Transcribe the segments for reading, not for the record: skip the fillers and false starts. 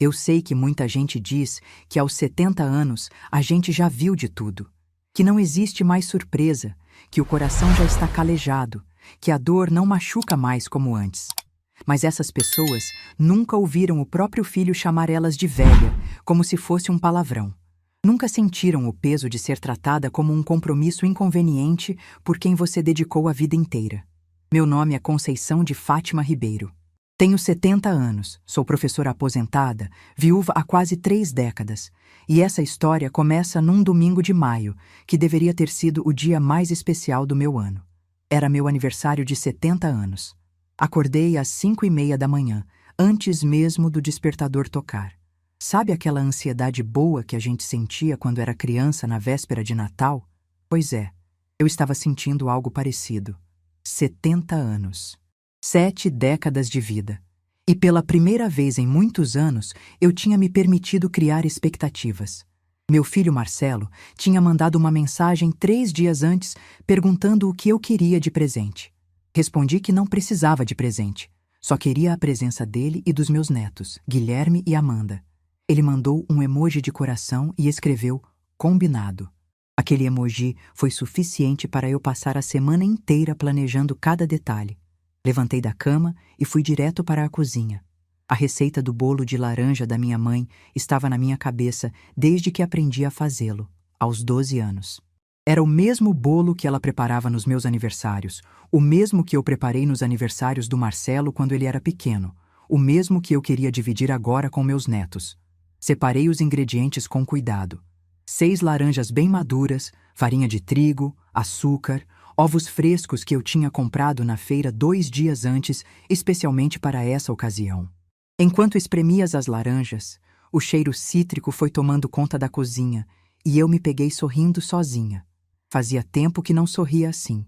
Eu sei que muita gente diz que aos 70 anos a gente já viu de tudo, que não existe mais surpresa, que o coração já está calejado, que a dor não machuca mais como antes. Mas essas pessoas nunca ouviram o próprio filho chamar elas de velha, como se fosse um palavrão. Nunca sentiram o peso de ser tratada como um compromisso inconveniente por quem você dedicou a vida inteira. Meu nome é Conceição de Fátima Ribeiro. Tenho 70 anos, sou professora aposentada, viúva há quase 3 décadas, e essa história começa num domingo de maio, que deveria ter sido o dia mais especial do meu ano. Era meu aniversário de 70 anos. Acordei às 5:30 da manhã, antes mesmo do despertador tocar. Sabe aquela ansiedade boa que a gente sentia quando era criança na véspera de Natal? Pois é, eu estava sentindo algo parecido. 70 anos. 7 décadas de vida. E pela primeira vez em muitos anos, eu tinha me permitido criar expectativas. Meu filho Marcelo tinha mandado uma mensagem 3 dias antes perguntando o que eu queria de presente. Respondi que não precisava de presente. Só queria a presença dele e dos meus netos, Guilherme e Amanda. Ele mandou um emoji de coração e escreveu combinado. Aquele emoji foi suficiente para eu passar a semana inteira planejando cada detalhe. Levantei da cama e fui direto para a cozinha. A receita do bolo de laranja da minha mãe estava na minha cabeça desde que aprendi a fazê-lo, aos 12 anos. Era o mesmo bolo que ela preparava nos meus aniversários, o mesmo que eu preparei nos aniversários do Marcelo quando ele era pequeno, o mesmo que eu queria dividir agora com meus netos. Separei os ingredientes com cuidado. 6 laranjas bem maduras, farinha de trigo, açúcar, ovos frescos que eu tinha comprado na feira 2 dias antes, especialmente para essa ocasião. Enquanto espremias as laranjas, o cheiro cítrico foi tomando conta da cozinha e eu me peguei sorrindo sozinha. Fazia tempo que não sorria assim.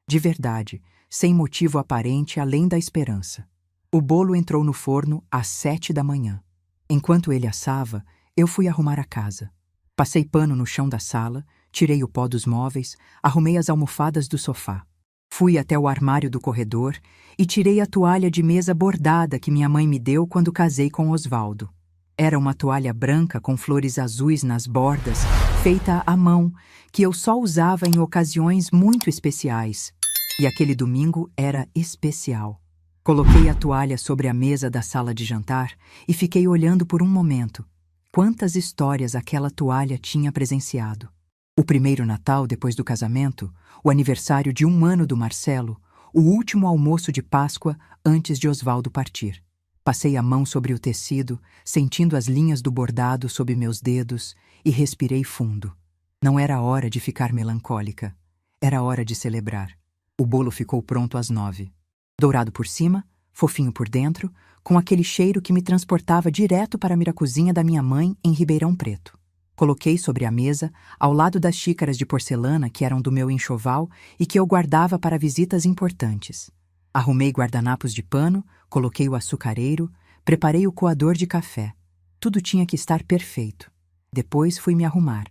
De verdade, sem motivo aparente além da esperança. O bolo entrou no forno às 7 da manhã. Enquanto ele assava, eu fui arrumar a casa. Passei pano no chão da sala, tirei o pó dos móveis, arrumei as almofadas do sofá. Fui até o armário do corredor e tirei a toalha de mesa bordada que minha mãe me deu quando casei com Osvaldo. Era uma toalha branca com flores azuis nas bordas, feita à mão, que eu só usava em ocasiões muito especiais. E aquele domingo era especial. Coloquei a toalha sobre a mesa da sala de jantar e fiquei olhando por um momento. Quantas histórias aquela toalha tinha presenciado. O primeiro Natal depois do casamento, o aniversário de 1 ano do Marcelo, o último almoço de Páscoa antes de Osvaldo partir. Passei a mão sobre o tecido, sentindo as linhas do bordado sob meus dedos e respirei fundo. Não era hora de ficar melancólica. Era hora de celebrar. O bolo ficou pronto às 9. Dourado por cima, fofinho por dentro, com aquele cheiro que me transportava direto para a miracozinha da minha mãe em Ribeirão Preto. Coloquei sobre a mesa, ao lado das xícaras de porcelana que eram do meu enxoval e que eu guardava para visitas importantes. Arrumei guardanapos de pano, coloquei o açucareiro, preparei o coador de café. Tudo tinha que estar perfeito. Depois fui me arrumar.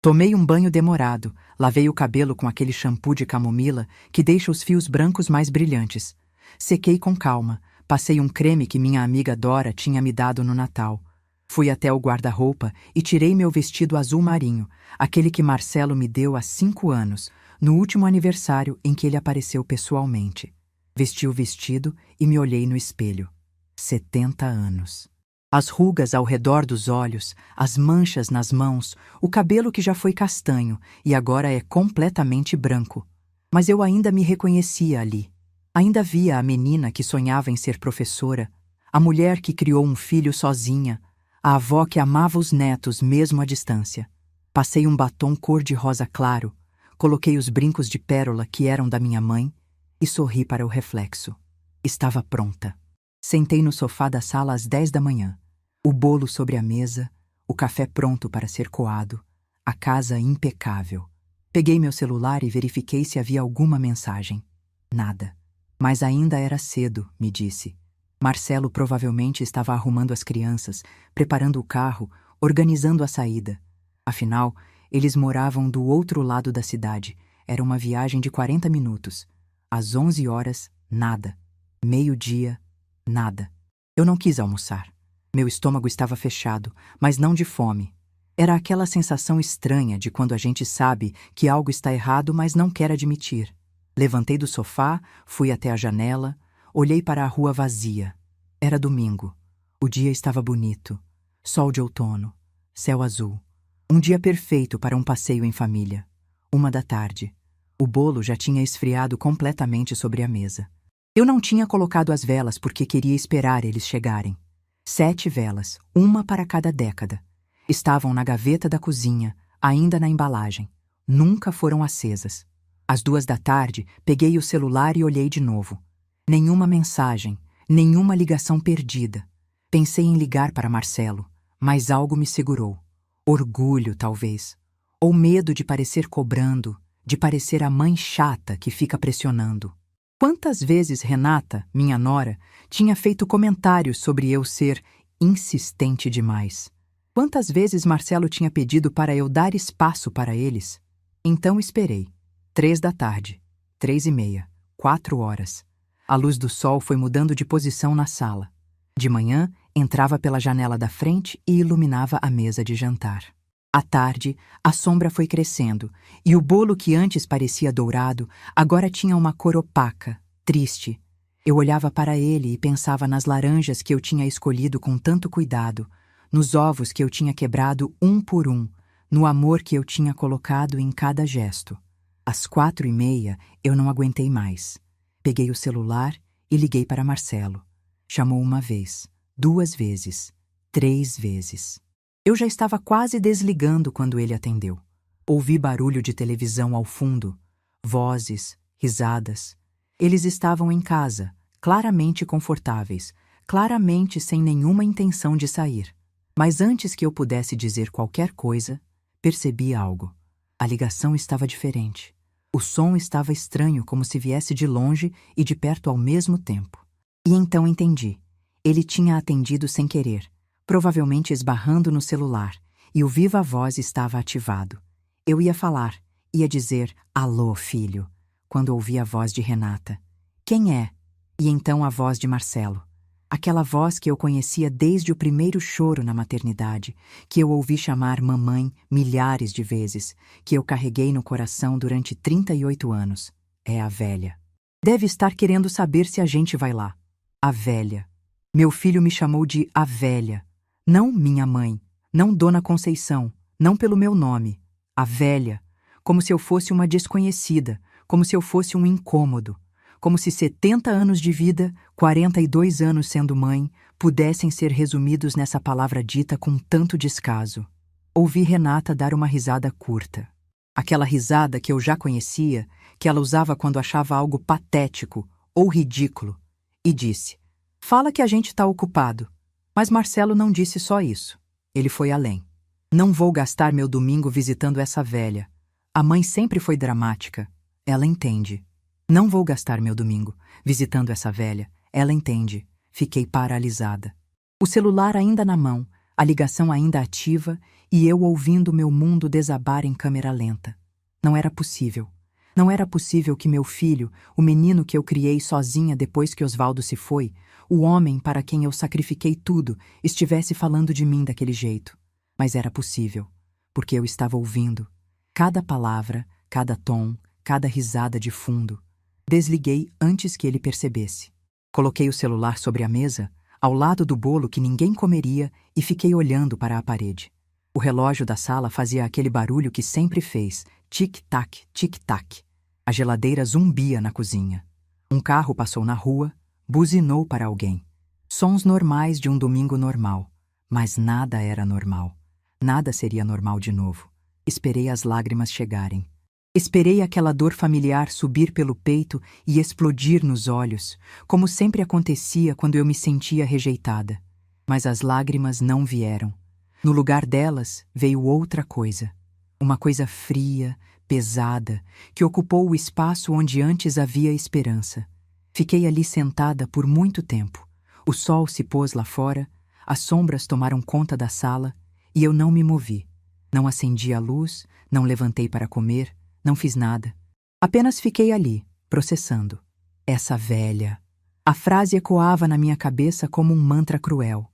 Tomei um banho demorado, lavei o cabelo com aquele shampoo de camomila que deixa os fios brancos mais brilhantes. Sequei com calma, passei um creme que minha amiga Dora tinha me dado no Natal. Fui até o guarda-roupa e tirei meu vestido azul marinho, aquele que Marcelo me deu há 5 anos, no último aniversário em que ele apareceu pessoalmente. Vesti o vestido e me olhei no espelho. 70 anos. As rugas ao redor dos olhos, as manchas nas mãos, o cabelo que já foi castanho e agora é completamente branco. Mas eu ainda me reconhecia ali. Ainda via a menina que sonhava em ser professora, a mulher que criou um filho sozinha, a avó que amava os netos mesmo à distância. Passei um batom cor-de-rosa claro, coloquei os brincos de pérola que eram da minha mãe e sorri para o reflexo. Estava pronta. Sentei no sofá da sala às 10 da manhã. O bolo sobre a mesa, o café pronto para ser coado, a casa impecável. Peguei meu celular e verifiquei se havia alguma mensagem. Nada. Mas ainda era cedo, me disse. Marcelo provavelmente estava arrumando as crianças, preparando o carro, organizando a saída. Afinal, eles moravam do outro lado da cidade. Era uma viagem de 40 minutos. Às 11 horas, nada. Meio-dia, nada. Eu não quis almoçar. Meu estômago estava fechado, mas não de fome. Era aquela sensação estranha de quando a gente sabe que algo está errado, mas não quer admitir. Levantei do sofá, fui até a janela, olhei para a rua vazia. Era domingo. O dia estava bonito. Sol de outono. Céu azul. Um dia perfeito para um passeio em família. 1 da tarde. O bolo já tinha esfriado completamente sobre a mesa. Eu não tinha colocado as velas porque queria esperar eles chegarem. 7 velas, uma para cada década. Estavam na gaveta da cozinha, ainda na embalagem. Nunca foram acesas. Às 2 da tarde, peguei o celular e olhei de novo. Nenhuma mensagem, nenhuma ligação perdida. Pensei em ligar para Marcelo, mas algo me segurou. Orgulho, talvez. Ou medo de parecer cobrando, de parecer a mãe chata que fica pressionando. Quantas vezes Renata, minha nora, tinha feito comentários sobre eu ser insistente demais? Quantas vezes Marcelo tinha pedido para eu dar espaço para eles? Então esperei. 3 da tarde, 3h30, 4 horas. A luz do sol foi mudando de posição na sala. De manhã, entrava pela janela da frente e iluminava a mesa de jantar. À tarde, a sombra foi crescendo, e o bolo que antes parecia dourado, agora tinha uma cor opaca, triste. Eu olhava para ele e pensava nas laranjas que eu tinha escolhido com tanto cuidado, nos ovos que eu tinha quebrado um por um, no amor que eu tinha colocado em cada gesto. Às 4h30, eu não aguentei mais. Peguei o celular e liguei para Marcelo. Chamou 1 vez, 2 vezes, 3 vezes. Eu já estava quase desligando quando ele atendeu. Ouvi barulho de televisão ao fundo, vozes, risadas. Eles estavam em casa, claramente confortáveis, claramente sem nenhuma intenção de sair. Mas antes que eu pudesse dizer qualquer coisa, percebi algo. A ligação estava diferente. O som estava estranho, como se viesse de longe e de perto ao mesmo tempo. E então entendi. Ele tinha atendido sem querer, provavelmente esbarrando no celular, e o viva voz estava ativado. Eu ia falar, ia dizer "Alô, filho", quando ouvi a voz de Renata. "Quem é?" E então a voz de Marcelo. Aquela voz que eu conhecia desde o primeiro choro na maternidade, que eu ouvi chamar mamãe milhares de vezes, que eu carreguei no coração durante 38 anos. É a velha. Deve estar querendo saber se a gente vai lá. A velha. Meu filho me chamou de a velha. Não minha mãe, não Dona Conceição, não pelo meu nome. A velha. Como se eu fosse uma desconhecida, como se eu fosse um incômodo. Como se 70 anos de vida, 42 anos sendo mãe, pudessem ser resumidos nessa palavra dita com tanto descaso. Ouvi Renata dar uma risada curta. Aquela risada que eu já conhecia, que ela usava quando achava algo patético ou ridículo, e disse: "Fala que a gente está ocupado." Mas Marcelo não disse só isso. Ele foi além. "Não vou gastar meu domingo visitando essa velha. A mãe sempre foi dramática. Ela entende. Não vou gastar meu domingo visitando essa velha. Ela entende." Fiquei paralisada. O celular ainda na mão, a ligação ainda ativa e eu ouvindo meu mundo desabar em câmera lenta. Não era possível. Não era possível que meu filho, o menino que eu criei sozinha depois que Osvaldo se foi, o homem para quem eu sacrifiquei tudo, estivesse falando de mim daquele jeito. Mas era possível, porque eu estava ouvindo. Cada palavra, cada tom, cada risada de fundo. Desliguei antes que ele percebesse. Coloquei o celular sobre a mesa, ao lado do bolo que ninguém comeria, e fiquei olhando para a parede. O relógio da sala fazia aquele barulho que sempre fez, tic-tac, tic-tac. A geladeira zumbia na cozinha. Um carro passou na rua, buzinou para alguém. Sons normais de um domingo normal. Mas nada era normal. Nada seria normal de novo. Esperei as lágrimas chegarem. Esperei aquela dor familiar subir pelo peito e explodir nos olhos, como sempre acontecia quando eu me sentia rejeitada. Mas as lágrimas não vieram. No lugar delas veio outra coisa. Uma coisa fria, pesada, que ocupou o espaço onde antes havia esperança. Fiquei ali sentada por muito tempo. O sol se pôs lá fora, as sombras tomaram conta da sala e eu não me movi. Não acendi a luz, não levantei para comer, não fiz nada. Apenas fiquei ali, processando. Essa velha. A frase ecoava na minha cabeça como um mantra cruel.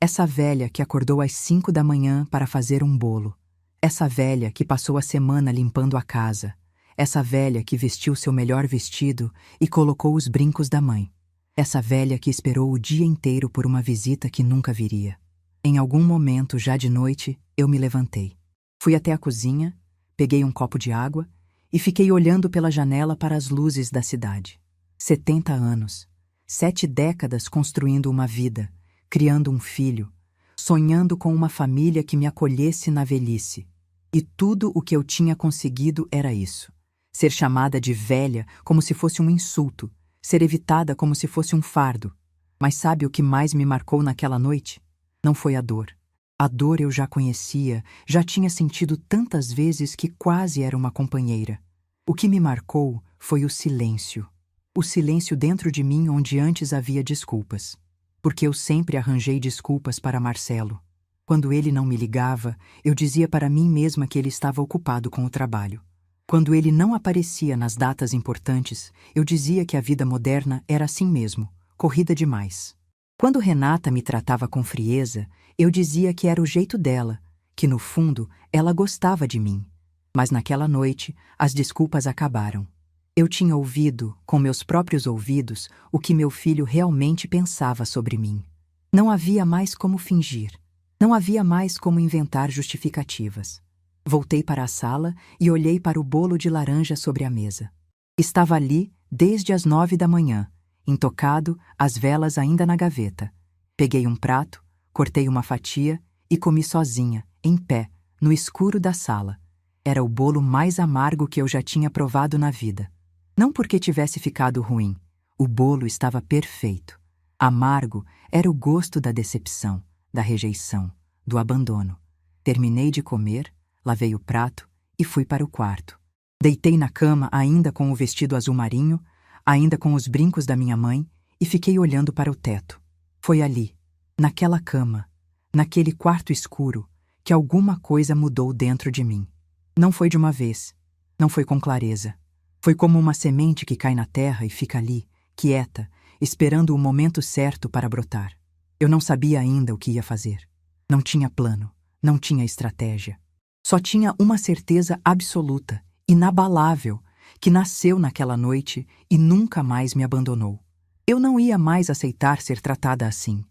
Essa velha que acordou às 5 da manhã para fazer um bolo. Essa velha que passou a semana limpando a casa. Essa velha que vestiu seu melhor vestido e colocou os brincos da mãe. Essa velha que esperou o dia inteiro por uma visita que nunca viria. Em algum momento, já de noite, eu me levantei. Fui até a cozinha, peguei um copo de água e fiquei olhando pela janela para as luzes da cidade. 70 anos, 7 décadas construindo uma vida, criando um filho, sonhando com uma família que me acolhesse na velhice. E tudo o que eu tinha conseguido era isso. Ser chamada de velha como se fosse um insulto, ser evitada como se fosse um fardo. Mas sabe o que mais me marcou naquela noite? Não foi a dor. A dor eu já conhecia, já tinha sentido tantas vezes que quase era uma companheira. O que me marcou foi o silêncio. O silêncio dentro de mim onde antes havia desculpas. Porque eu sempre arranjei desculpas para Marcelo. Quando ele não me ligava, eu dizia para mim mesma que ele estava ocupado com o trabalho. Quando ele não aparecia nas datas importantes, eu dizia que a vida moderna era assim mesmo, corrida demais. Quando Renata me tratava com frieza, eu dizia que era o jeito dela, que no fundo ela gostava de mim. Mas naquela noite, as desculpas acabaram. Eu tinha ouvido, com meus próprios ouvidos, o que meu filho realmente pensava sobre mim. Não havia mais como fingir. Não havia mais como inventar justificativas. Voltei para a sala e olhei para o bolo de laranja sobre a mesa. Estava ali desde as 9 da manhã, intocado, as velas ainda na gaveta. Peguei um prato, cortei uma fatia e comi sozinha, em pé, no escuro da sala. Era o bolo mais amargo que eu já tinha provado na vida. Não porque tivesse ficado ruim. O bolo estava perfeito. Amargo era o gosto da decepção, da rejeição, do abandono. Terminei de comer, lavei o prato e fui para o quarto. Deitei na cama ainda com o vestido azul marinho, ainda com os brincos da minha mãe e fiquei olhando para o teto. Foi ali, naquela cama, naquele quarto escuro, que alguma coisa mudou dentro de mim. Não foi de uma vez, não foi com clareza. Foi como uma semente que cai na terra e fica ali, quieta, esperando o momento certo para brotar. Eu não sabia ainda o que ia fazer. Não tinha plano, não tinha estratégia. Só tinha uma certeza absoluta, inabalável, que nasceu naquela noite e nunca mais me abandonou. Eu não ia mais aceitar ser tratada assim.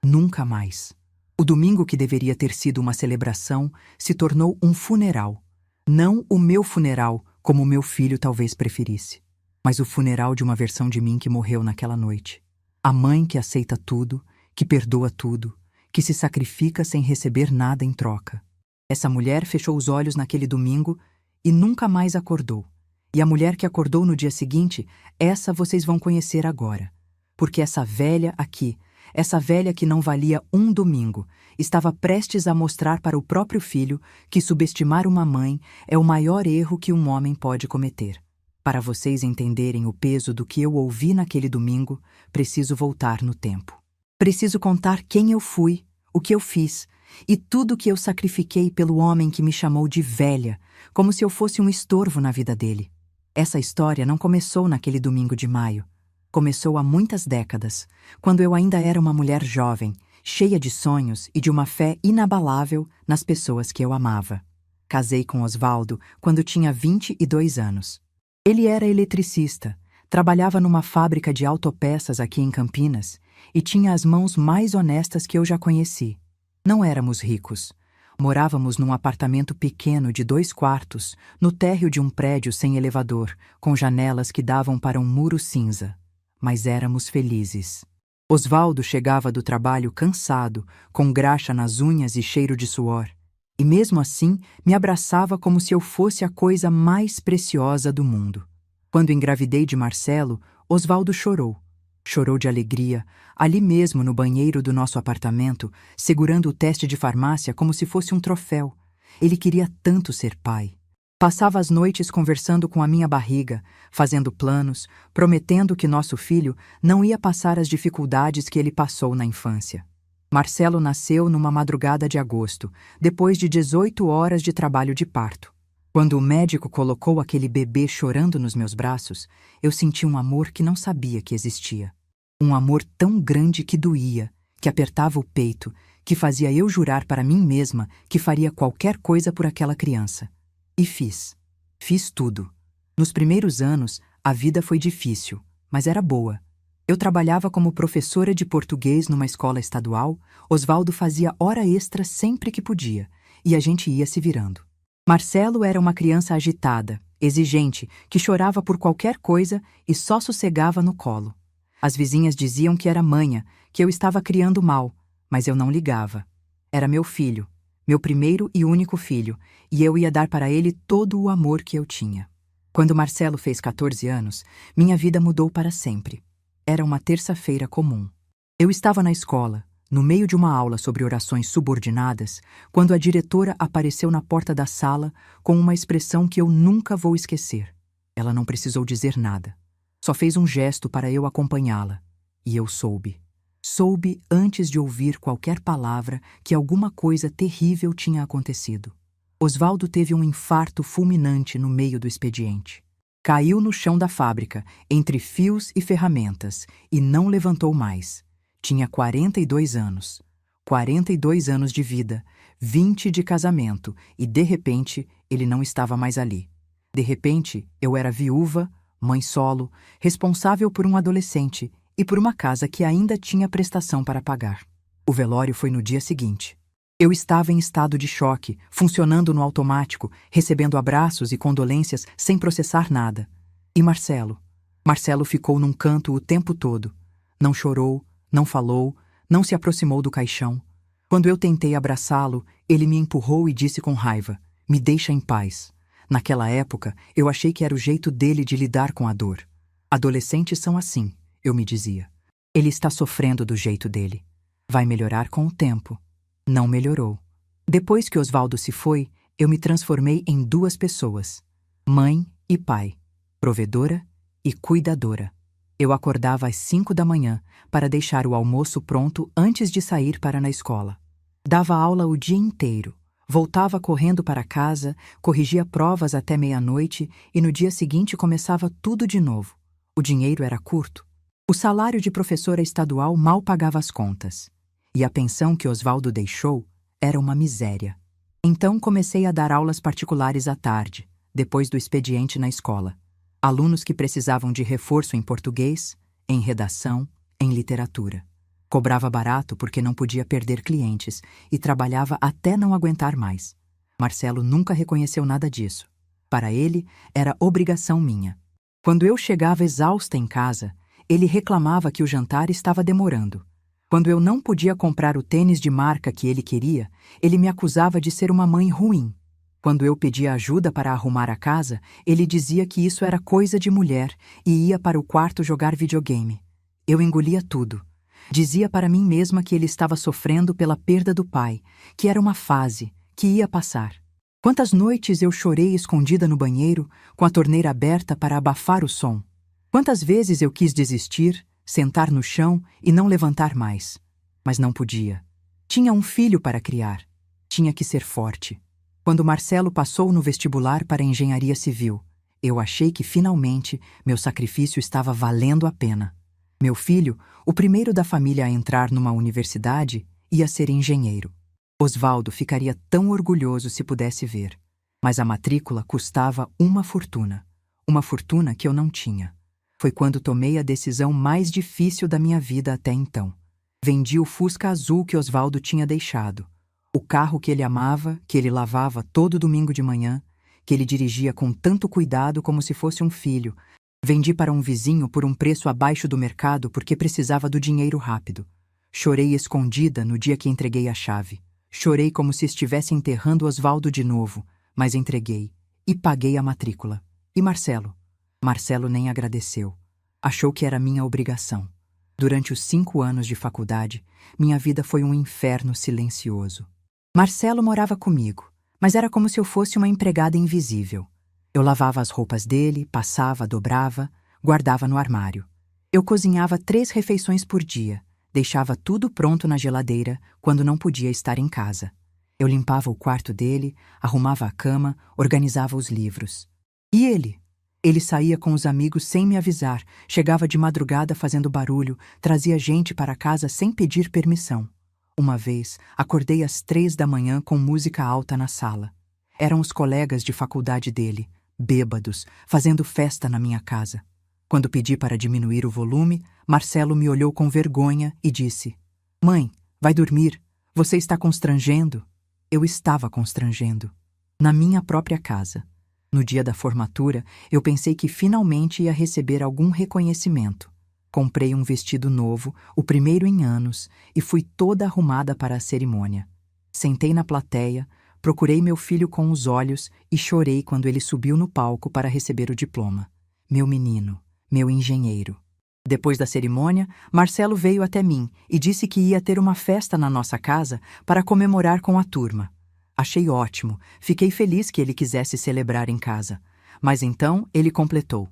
Nunca mais. O domingo que deveria ter sido uma celebração se tornou um funeral. Não o meu funeral, como meu filho talvez preferisse, mas o funeral de uma versão de mim que morreu naquela noite. A mãe que aceita tudo, que perdoa tudo, que se sacrifica sem receber nada em troca. Essa mulher fechou os olhos naquele domingo e nunca mais acordou. E a mulher que acordou no dia seguinte, essa vocês vão conhecer agora. Porque essa velha aqui, essa velha que não valia um domingo, estava prestes a mostrar para o próprio filho que subestimar uma mãe é o maior erro que um homem pode cometer. Para vocês entenderem o peso do que eu ouvi naquele domingo, preciso voltar no tempo. Preciso contar quem eu fui, o que eu fiz, e tudo que eu sacrifiquei pelo homem que me chamou de velha, como se eu fosse um estorvo na vida dele. Essa história não começou naquele domingo de maio. Começou há muitas décadas, quando eu ainda era uma mulher jovem, cheia de sonhos e de uma fé inabalável nas pessoas que eu amava. Casei com Osvaldo quando tinha 22 anos. Ele era eletricista, trabalhava numa fábrica de autopeças aqui em Campinas e tinha as mãos mais honestas que eu já conheci. Não éramos ricos. Morávamos num apartamento pequeno de 2 quartos, no térreo de um prédio sem elevador, com janelas que davam para um muro cinza. Mas éramos felizes. Osvaldo chegava do trabalho cansado, com graxa nas unhas e cheiro de suor. E mesmo assim, me abraçava como se eu fosse a coisa mais preciosa do mundo. Quando engravidei de Marcelo, Osvaldo chorou. Chorou de alegria, ali mesmo no banheiro do nosso apartamento, segurando o teste de farmácia como se fosse um troféu. Ele queria tanto ser pai. Passava as noites conversando com a minha barriga, fazendo planos, prometendo que nosso filho não ia passar as dificuldades que ele passou na infância. Marcelo nasceu numa madrugada de agosto, depois de 18 horas de trabalho de parto. Quando o médico colocou aquele bebê chorando nos meus braços, eu senti um amor que não sabia que existia. Um amor tão grande que doía, que apertava o peito, que fazia eu jurar para mim mesma que faria qualquer coisa por aquela criança. E fiz. Fiz tudo. Nos primeiros anos, a vida foi difícil, mas era boa. Eu trabalhava como professora de português numa escola estadual, Osvaldo fazia hora extra sempre que podia, e a gente ia se virando. Marcelo era uma criança agitada, exigente, que chorava por qualquer coisa e só sossegava no colo. As vizinhas diziam que era manha, que eu estava criando mal, mas eu não ligava. Era meu filho, meu primeiro e único filho, e eu ia dar para ele todo o amor que eu tinha. Quando Marcelo fez 14 anos, minha vida mudou para sempre. Era uma terça-feira comum. Eu estava na escola, no meio de uma aula sobre orações subordinadas, quando a diretora apareceu na porta da sala com uma expressão que eu nunca vou esquecer. Ela não precisou dizer nada. Só fez um gesto para eu acompanhá-la. E eu soube. Soube, antes de ouvir qualquer palavra, que alguma coisa terrível tinha acontecido. Osvaldo teve um infarto fulminante no meio do expediente. Caiu no chão da fábrica, entre fios e ferramentas, e não levantou mais. Tinha 42 anos. 42 anos de vida, 20 de casamento, e de repente ele não estava mais ali. De repente eu era viúva, mãe solo, responsável por um adolescente e por uma casa que ainda tinha prestação para pagar. O velório foi no dia seguinte. Eu estava em estado de choque, funcionando no automático, recebendo abraços e condolências sem processar nada. E Marcelo? Marcelo ficou num canto o tempo todo. Não chorou, não falou, não se aproximou do caixão. Quando eu tentei abraçá-lo, ele me empurrou e disse com raiva: "Me deixa em paz." Naquela época, eu achei que era o jeito dele de lidar com a dor. Adolescentes são assim, eu me dizia. Ele está sofrendo do jeito dele. Vai melhorar com o tempo. Não melhorou. Depois que Osvaldo se foi, eu me transformei em duas pessoas: mãe e pai, provedora e cuidadora. Eu acordava às 5 da manhã para deixar o almoço pronto antes de sair para na escola. Dava aula o dia inteiro, voltava correndo para casa, corrigia provas até meia-noite e no dia seguinte começava tudo de novo. O dinheiro era curto. O salário de professora estadual mal pagava as contas. E a pensão que Osvaldo deixou era uma miséria. Então comecei a dar aulas particulares à tarde, depois do expediente na escola. Alunos que precisavam de reforço em português, em redação, em literatura. Cobrava barato porque não podia perder clientes e trabalhava até não aguentar mais. Marcelo nunca reconheceu nada disso. Para ele, era obrigação minha. Quando eu chegava exausta em casa, ele reclamava que o jantar estava demorando. Quando eu não podia comprar o tênis de marca que ele queria, ele me acusava de ser uma mãe ruim. Quando eu pedia ajuda para arrumar a casa, ele dizia que isso era coisa de mulher e ia para o quarto jogar videogame. Eu engolia tudo. Dizia para mim mesma que ele estava sofrendo pela perda do pai, que era uma fase, que ia passar. Quantas noites eu chorei escondida no banheiro, com a torneira aberta para abafar o som. Quantas vezes eu quis desistir, sentar no chão e não levantar mais. Mas não podia. Tinha um filho para criar. Tinha que ser forte. Quando Marcelo passou no vestibular para engenharia civil, eu achei que finalmente meu sacrifício estava valendo a pena. Meu filho, o primeiro da família a entrar numa universidade, ia ser engenheiro. Osvaldo ficaria tão orgulhoso se pudesse ver. Mas a matrícula custava uma fortuna que eu não tinha. Foi quando tomei a decisão mais difícil da minha vida até então. Vendi o Fusca azul que Osvaldo tinha deixado. O carro que ele amava, que ele lavava todo domingo de manhã, que ele dirigia com tanto cuidado como se fosse um filho. Vendi para um vizinho por um preço abaixo do mercado porque precisava do dinheiro rápido. Chorei escondida no dia que entreguei a chave. Chorei como se estivesse enterrando Osvaldo de novo, mas entreguei e paguei a matrícula. E Marcelo? Marcelo nem agradeceu. Achou que era minha obrigação. Durante os 5 anos de faculdade, minha vida foi um inferno silencioso. Marcelo morava comigo, mas era como se eu fosse uma empregada invisível. Eu lavava as roupas dele, passava, dobrava, guardava no armário. Eu cozinhava 3 refeições por dia, deixava tudo pronto na geladeira quando não podia estar em casa. Eu limpava o quarto dele, arrumava a cama, organizava os livros. E ele? Ele saía com os amigos sem me avisar, chegava de madrugada fazendo barulho, trazia gente para casa sem pedir permissão. Uma vez, acordei às 3 da manhã com música alta na sala. Eram os colegas de faculdade dele, bêbados, fazendo festa na minha casa. Quando pedi para diminuir o volume, Marcelo me olhou com vergonha e disse: "Mãe, vai dormir. Você está constrangendo." Eu estava constrangendo. Na minha própria casa. No dia da formatura, eu pensei que finalmente ia receber algum reconhecimento. Comprei um vestido novo, o primeiro em anos, e fui toda arrumada para a cerimônia. Sentei na plateia, procurei meu filho com os olhos e chorei quando ele subiu no palco para receber o diploma. Meu menino, meu engenheiro. Depois da cerimônia, Marcelo veio até mim e disse que ia ter uma festa na nossa casa para comemorar com a turma. Achei ótimo, fiquei feliz que ele quisesse celebrar em casa. Mas então ele completou: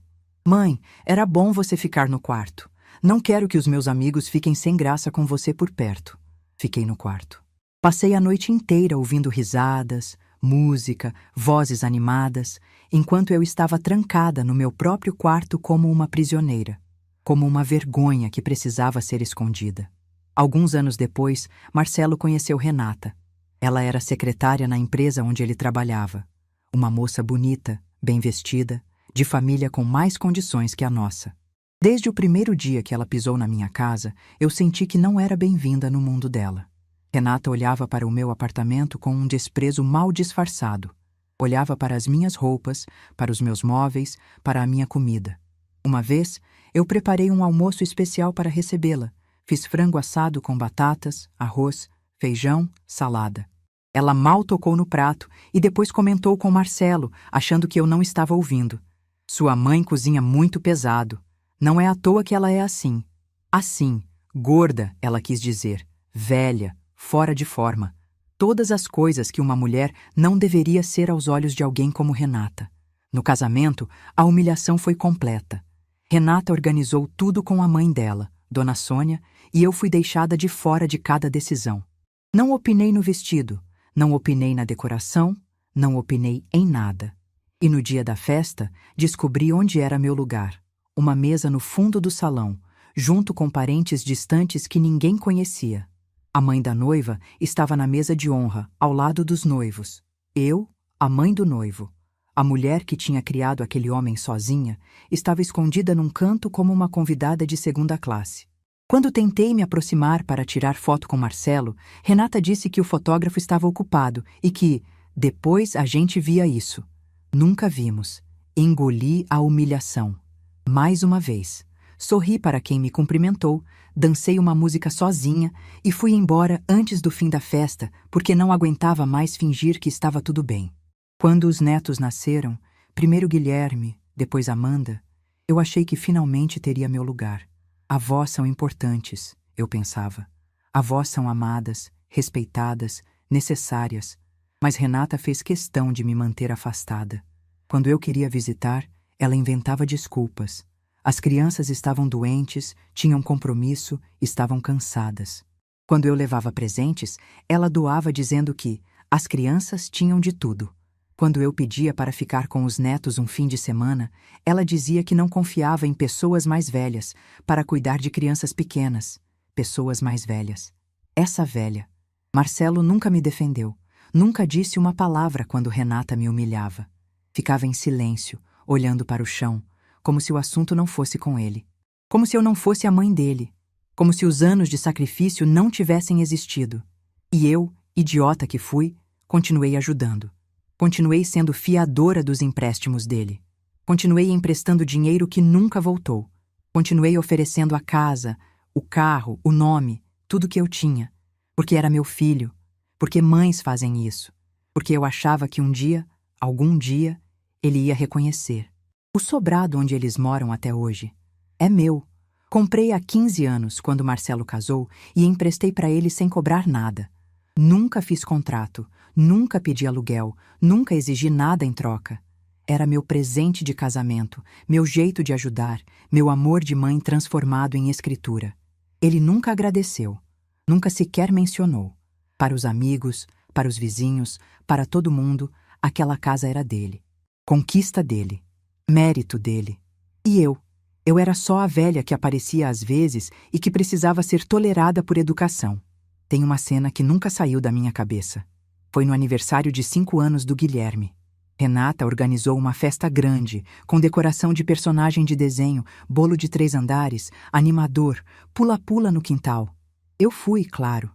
"Mãe, era bom você ficar no quarto. Não quero que os meus amigos fiquem sem graça com você por perto." Fiquei no quarto. Passei a noite inteira ouvindo risadas, música, vozes animadas, enquanto eu estava trancada no meu próprio quarto como uma prisioneira, como uma vergonha que precisava ser escondida. Alguns anos depois, Marcelo conheceu Renata. Ela era secretária na empresa onde ele trabalhava. Uma moça bonita, bem vestida, de família com mais condições que a nossa. Desde o primeiro dia que ela pisou na minha casa, eu senti que não era bem-vinda no mundo dela. Renata olhava para o meu apartamento com um desprezo mal disfarçado. Olhava para as minhas roupas, para os meus móveis, para a minha comida. Uma vez, eu preparei um almoço especial para recebê-la. Fiz frango assado com batatas, arroz, feijão, salada. Ela mal tocou no prato e depois comentou com Marcelo, achando que eu não estava ouvindo: "Sua mãe cozinha muito pesado. Não é à toa que ela é assim." Assim, gorda, ela quis dizer, velha, fora de forma. Todas as coisas que uma mulher não deveria ser aos olhos de alguém como Renata. No casamento, a humilhação foi completa. Renata organizou tudo com a mãe dela, Dona Sônia, e eu fui deixada de fora de cada decisão. Não opinei no vestido, não opinei na decoração, não opinei em nada. E no dia da festa, descobri onde era meu lugar. Uma mesa no fundo do salão, junto com parentes distantes que ninguém conhecia. A mãe da noiva estava na mesa de honra, ao lado dos noivos. Eu, a mãe do noivo. A mulher que tinha criado aquele homem sozinha, estava escondida num canto como uma convidada de segunda classe. Quando tentei me aproximar para tirar foto com Marcelo, Renata disse que o fotógrafo estava ocupado e que, depois, a gente via isso. Nunca vimos. Engoli a humilhação. Mais uma vez. Sorri para quem me cumprimentou, dancei uma música sozinha e fui embora antes do fim da festa porque não aguentava mais fingir que estava tudo bem. Quando os netos nasceram, primeiro Guilherme, depois Amanda, eu achei que finalmente teria meu lugar. Avós são importantes, eu pensava. Avós são amadas, respeitadas, necessárias. Mas Renata fez questão de me manter afastada. Quando eu queria visitar, ela inventava desculpas. As crianças estavam doentes, tinham compromisso, estavam cansadas. Quando eu levava presentes, ela doava dizendo que as crianças tinham de tudo. Quando eu pedia para ficar com os netos um fim de semana, ela dizia que não confiava em pessoas mais velhas para cuidar de crianças pequenas. Pessoas mais velhas. Essa velha. Marcelo nunca me defendeu. Nunca disse uma palavra quando Renata me humilhava. Ficava em silêncio, olhando para o chão, como se o assunto não fosse com ele. Como se eu não fosse a mãe dele. Como se os anos de sacrifício não tivessem existido. E eu, idiota que fui, continuei ajudando. Continuei sendo fiadora dos empréstimos dele. Continuei emprestando dinheiro que nunca voltou. Continuei oferecendo a casa, o carro, o nome, tudo que eu tinha. Porque era meu filho. Porque mães fazem isso. Porque eu achava que um dia, algum dia, ele ia reconhecer. O sobrado onde eles moram até hoje é meu. Comprei há 15 anos, quando Marcelo casou, e emprestei para ele sem cobrar nada. Nunca fiz contrato, nunca pedi aluguel, nunca exigi nada em troca. Era meu presente de casamento, meu jeito de ajudar, meu amor de mãe transformado em escritura. Ele nunca agradeceu, nunca sequer mencionou. Para os amigos, para os vizinhos, para todo mundo, aquela casa era dele. Conquista dele. Mérito dele. E eu era só a velha que aparecia às vezes e que precisava ser tolerada por educação. Tem uma cena que nunca saiu da minha cabeça. Foi no aniversário de 5 anos do Guilherme. Renata organizou uma festa grande, com decoração de personagem de desenho, bolo de 3 andares, animador, pula-pula no quintal. Eu fui, claro.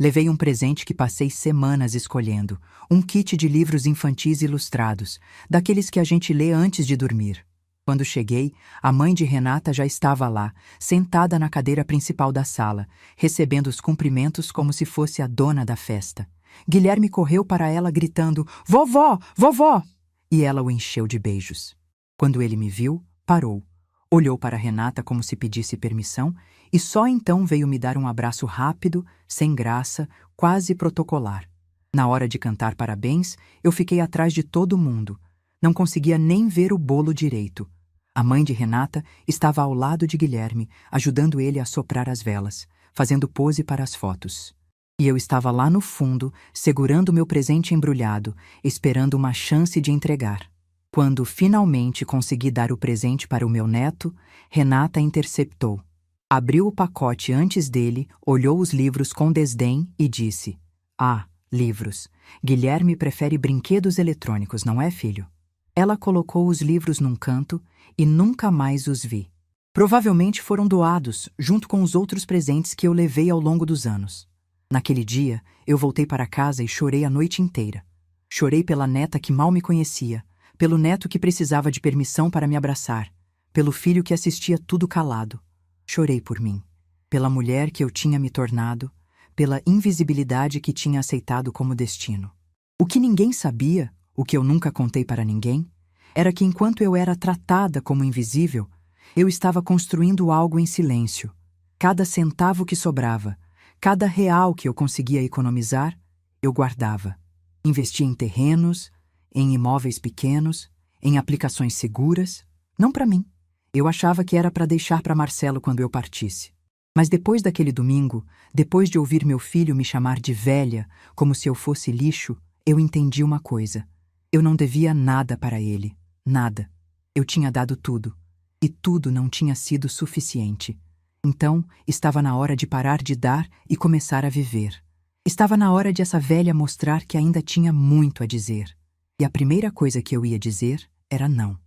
Levei um presente que passei semanas escolhendo, um kit de livros infantis ilustrados, daqueles que a gente lê antes de dormir. Quando cheguei, a mãe de Renata já estava lá, sentada na cadeira principal da sala, recebendo os cumprimentos como se fosse a dona da festa. Guilherme correu para ela gritando: "Vovó! Vovó!" E ela o encheu de beijos. Quando ele me viu, parou. Olhou para Renata como se pedisse permissão e só então veio me dar um abraço rápido, sem graça, quase protocolar. Na hora de cantar parabéns, eu fiquei atrás de todo mundo. Não conseguia nem ver o bolo direito. A mãe de Renata estava ao lado de Guilherme, ajudando ele a soprar as velas, fazendo pose para as fotos. E eu estava lá no fundo, segurando meu presente embrulhado, esperando uma chance de entregar. Quando finalmente consegui dar o presente para o meu neto, Renata interceptou. Abriu o pacote antes dele, olhou os livros com desdém e disse: "Ah, livros. Guilherme prefere brinquedos eletrônicos, não é, filho?" Ela colocou os livros num canto e nunca mais os vi. Provavelmente foram doados, junto com os outros presentes que eu levei ao longo dos anos. Naquele dia, eu voltei para casa e chorei a noite inteira. Chorei pela neta que mal me conhecia, pelo neto que precisava de permissão para me abraçar, pelo filho que assistia tudo calado. Chorei por mim, pela mulher que eu tinha me tornado, pela invisibilidade que tinha aceitado como destino. O que ninguém sabia, o que eu nunca contei para ninguém, era que enquanto eu era tratada como invisível, eu estava construindo algo em silêncio. Cada centavo que sobrava, cada real que eu conseguia economizar, eu guardava. Investia em terrenos, em imóveis pequenos, em aplicações seguras, não para mim. Eu achava que era para deixar para Marcelo quando eu partisse. Mas depois daquele domingo, depois de ouvir meu filho me chamar de velha, como se eu fosse lixo, eu entendi uma coisa. Eu não devia nada para ele. Nada. Eu tinha dado tudo. E tudo não tinha sido suficiente. Então, estava na hora de parar de dar e começar a viver. Estava na hora de essa velha mostrar que ainda tinha muito a dizer. E a primeira coisa que eu ia dizer era não.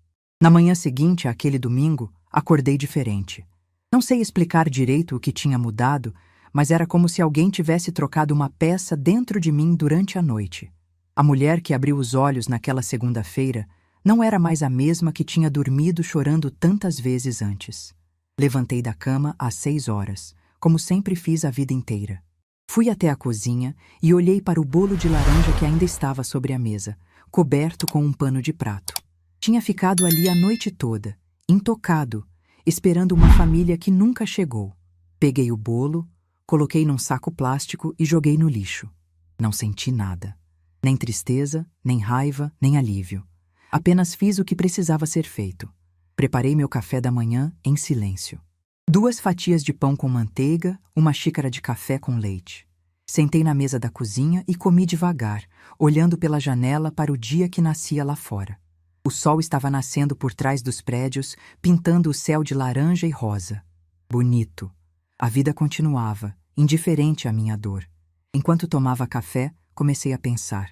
Na manhã seguinte àquele domingo, acordei diferente. Não sei explicar direito o que tinha mudado, mas era como se alguém tivesse trocado uma peça dentro de mim durante a noite. A mulher que abriu os olhos naquela segunda-feira não era mais a mesma que tinha dormido chorando tantas vezes antes. Levantei da cama às 6 horas, como sempre fiz a vida inteira. Fui até a cozinha e olhei para o bolo de laranja que ainda estava sobre a mesa, coberto com um pano de prato. Tinha ficado ali a noite toda, intocado, esperando uma família que nunca chegou. Peguei o bolo, coloquei num saco plástico e joguei no lixo. Não senti nada. Nem tristeza, nem raiva, nem alívio. Apenas fiz o que precisava ser feito. Preparei meu café da manhã em silêncio. 2 fatias de pão com manteiga, uma xícara de café com leite. Sentei na mesa da cozinha e comi devagar, olhando pela janela para o dia que nascia lá fora. O sol estava nascendo por trás dos prédios, pintando o céu de laranja e rosa. Bonito. A vida continuava, indiferente à minha dor. Enquanto tomava café, comecei a pensar.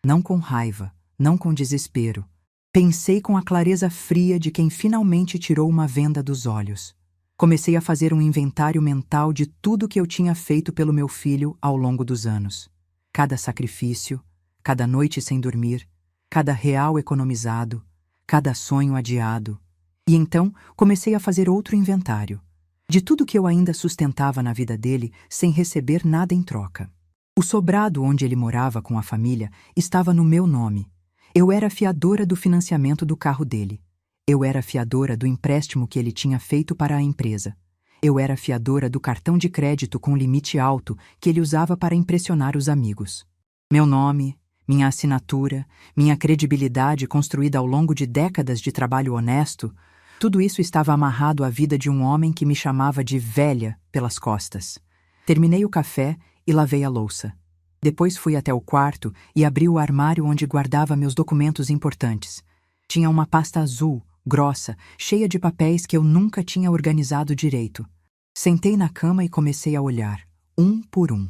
Não com raiva, não com desespero. Pensei com a clareza fria de quem finalmente tirou uma venda dos olhos. Comecei a fazer um inventário mental de tudo que eu tinha feito pelo meu filho ao longo dos anos. Cada sacrifício, cada noite sem dormir, cada real economizado, cada sonho adiado. E então comecei a fazer outro inventário, de tudo que eu ainda sustentava na vida dele sem receber nada em troca. O sobrado onde ele morava com a família estava no meu nome. Eu era fiadora do financiamento do carro dele. Eu era fiadora do empréstimo que ele tinha feito para a empresa. Eu era fiadora do cartão de crédito com limite alto que ele usava para impressionar os amigos. Meu nome, minha assinatura, minha credibilidade construída ao longo de décadas de trabalho honesto, tudo isso estava amarrado à vida de um homem que me chamava de velha pelas costas. Terminei o café e lavei a louça. Depois fui até o quarto e abri o armário onde guardava meus documentos importantes. Tinha uma pasta azul, grossa, cheia de papéis que eu nunca tinha organizado direito. Sentei na cama e comecei a olhar, um por um.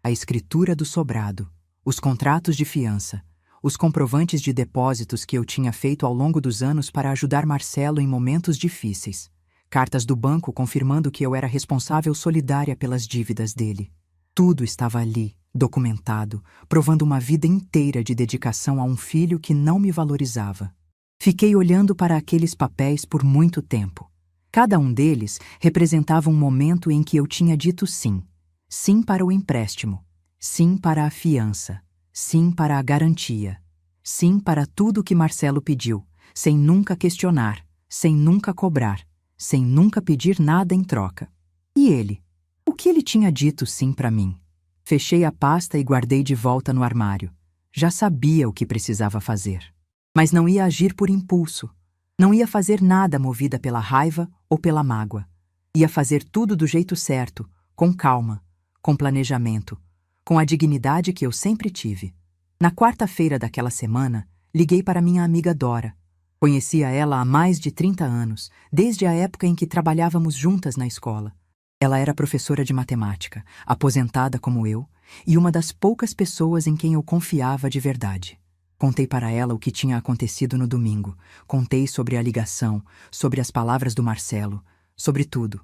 a escritura do sobrado, os contratos de fiança, os comprovantes de depósitos que eu tinha feito ao longo dos anos para ajudar Marcelo em momentos difíceis, cartas do banco confirmando que eu era responsável solidária pelas dívidas dele. Tudo estava ali, documentado, provando uma vida inteira de dedicação a um filho que não me valorizava. Fiquei olhando para aqueles papéis por muito tempo. Cada um deles representava um momento em que eu tinha dito sim. Sim para o empréstimo. Sim para a fiança. Sim para a garantia. Sim para tudo que Marcelo pediu, sem nunca questionar, sem nunca cobrar, sem nunca pedir nada em troca. E ele? O que ele tinha dito sim para mim? Fechei a pasta e guardei de volta no armário. Já sabia o que precisava fazer. Mas não ia agir por impulso. Não ia fazer nada movida pela raiva ou pela mágoa. Ia fazer tudo do jeito certo, com calma, com planejamento, com a dignidade que eu sempre tive. Na quarta-feira daquela semana, liguei para minha amiga Dora. Conhecia ela há mais de 30 anos, desde a época em que trabalhávamos juntas na escola. Ela era professora de matemática, aposentada como eu, e uma das poucas pessoas em quem eu confiava de verdade. Contei para ela o que tinha acontecido no domingo. Contei sobre a ligação, sobre as palavras do Marcelo, sobre tudo.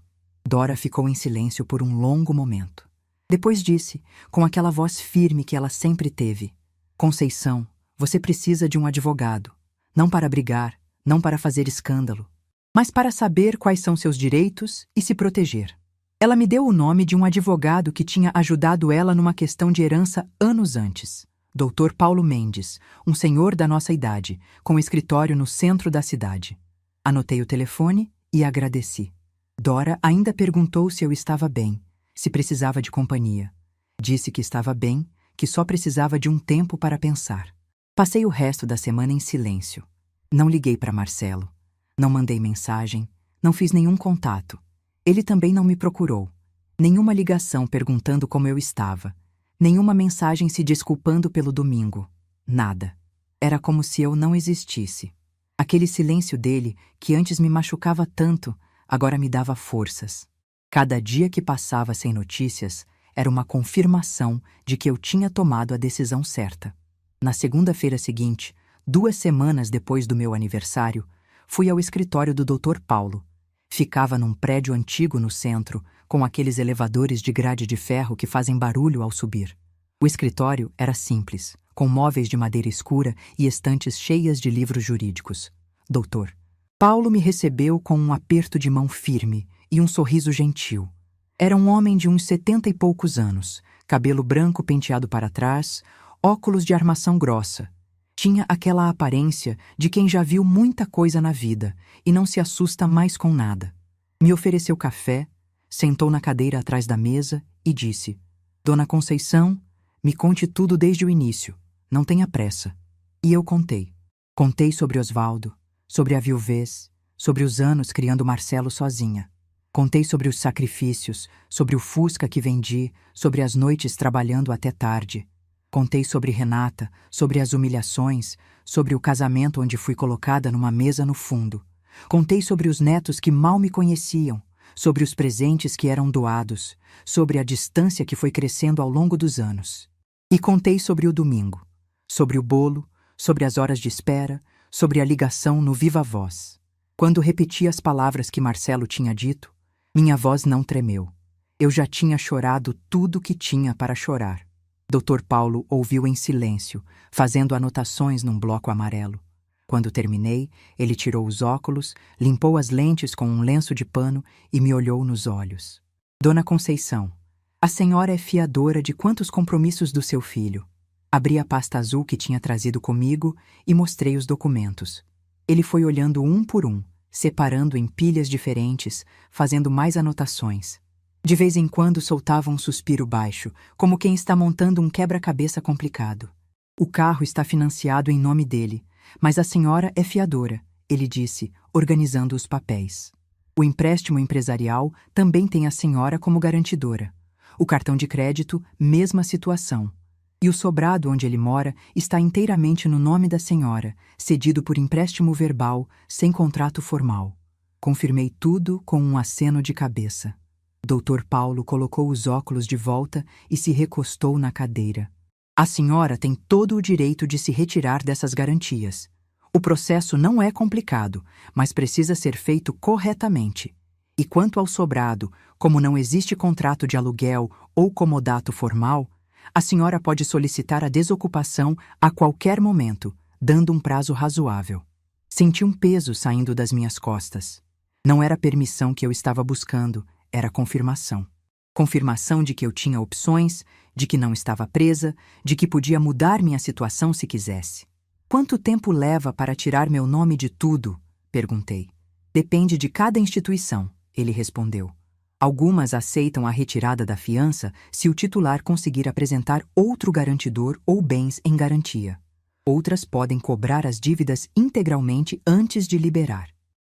Dora ficou em silêncio por um longo momento. Depois disse, com aquela voz firme que ela sempre teve: Conceição, você precisa de um advogado. Não para brigar, não para fazer escândalo, mas para saber quais são seus direitos e se proteger. Ela me deu o nome de um advogado que tinha ajudado ela numa questão de herança anos antes. Dr. Paulo Mendes, um senhor da nossa idade, com escritório no centro da cidade. Anotei o telefone e agradeci. Dora ainda perguntou se eu estava bem, se precisava de companhia. Disse que estava bem, que só precisava de um tempo para pensar. Passei o resto da semana em silêncio. Não liguei para Marcelo. Não mandei mensagem. Não fiz nenhum contato. Ele também não me procurou. Nenhuma ligação perguntando como eu estava. Nenhuma mensagem se desculpando pelo domingo. Nada. Era como se eu não existisse. Aquele silêncio dele, que antes me machucava tanto, agora me dava forças. Cada dia que passava sem notícias era uma confirmação de que eu tinha tomado a decisão certa. Na segunda-feira seguinte, 2 semanas depois do meu aniversário, fui ao escritório do Dr. Paulo. Ficava num prédio antigo no centro, com aqueles elevadores de grade de ferro que fazem barulho ao subir. O escritório era simples, com móveis de madeira escura e estantes cheias de livros jurídicos. Doutor Paulo me recebeu com um aperto de mão firme e um sorriso gentil. Era um homem de uns 70 e poucos anos, cabelo branco penteado para trás, óculos de armação grossa. Tinha aquela aparência de quem já viu muita coisa na vida e não se assusta mais com nada. Me ofereceu café, sentou na cadeira atrás da mesa e disse: Dona Conceição, me conte tudo desde o início, não tenha pressa. E eu contei. Contei sobre Osvaldo, sobre a viuvez, sobre os anos criando Marcelo sozinha. Contei sobre os sacrifícios, sobre o Fusca que vendi, sobre as noites trabalhando até tarde. Contei sobre Renata, sobre as humilhações, sobre o casamento onde fui colocada numa mesa no fundo. Contei sobre os netos que mal me conheciam, sobre os presentes que eram doados, sobre a distância que foi crescendo ao longo dos anos. E contei sobre o domingo, sobre o bolo, sobre as horas de espera, sobre a ligação no viva voz. Quando repeti as palavras que Marcelo tinha dito, minha voz não tremeu. Eu já tinha chorado tudo que tinha para chorar. Dr. Paulo ouviu em silêncio, fazendo anotações num bloco amarelo. Quando terminei, ele tirou os óculos, limpou as lentes com um lenço de pano e me olhou nos olhos. Dona Conceição, a senhora é fiadora de quantos compromissos do seu filho? Abri a pasta azul que tinha trazido comigo e mostrei os documentos. Ele foi olhando um por um, separando em pilhas diferentes, fazendo mais anotações. De vez em quando soltava um suspiro baixo, como quem está montando um quebra-cabeça complicado. O carro está financiado em nome dele, mas a senhora é fiadora, ele disse, organizando os papéis. O empréstimo empresarial também tem a senhora como garantidora. O cartão de crédito, mesma situação. E o sobrado onde ele mora está inteiramente no nome da senhora, cedido por empréstimo verbal, sem contrato formal. Confirmei tudo com um aceno de cabeça. Dr. Paulo colocou os óculos de volta e se recostou na cadeira. A senhora tem todo o direito de se retirar dessas garantias. O processo não é complicado, mas precisa ser feito corretamente. E quanto ao sobrado, como não existe contrato de aluguel ou comodato formal, a senhora pode solicitar a desocupação a qualquer momento, dando um prazo razoável. Senti um peso saindo das minhas costas. Não era permissão que eu estava buscando, era confirmação. Confirmação de que eu tinha opções, de que não estava presa, de que podia mudar minha situação se quisesse. Quanto tempo leva para tirar meu nome de tudo? Perguntei. Depende de cada instituição, ele respondeu. Algumas aceitam a retirada da fiança se o titular conseguir apresentar outro garantidor ou bens em garantia. Outras podem cobrar as dívidas integralmente antes de liberar.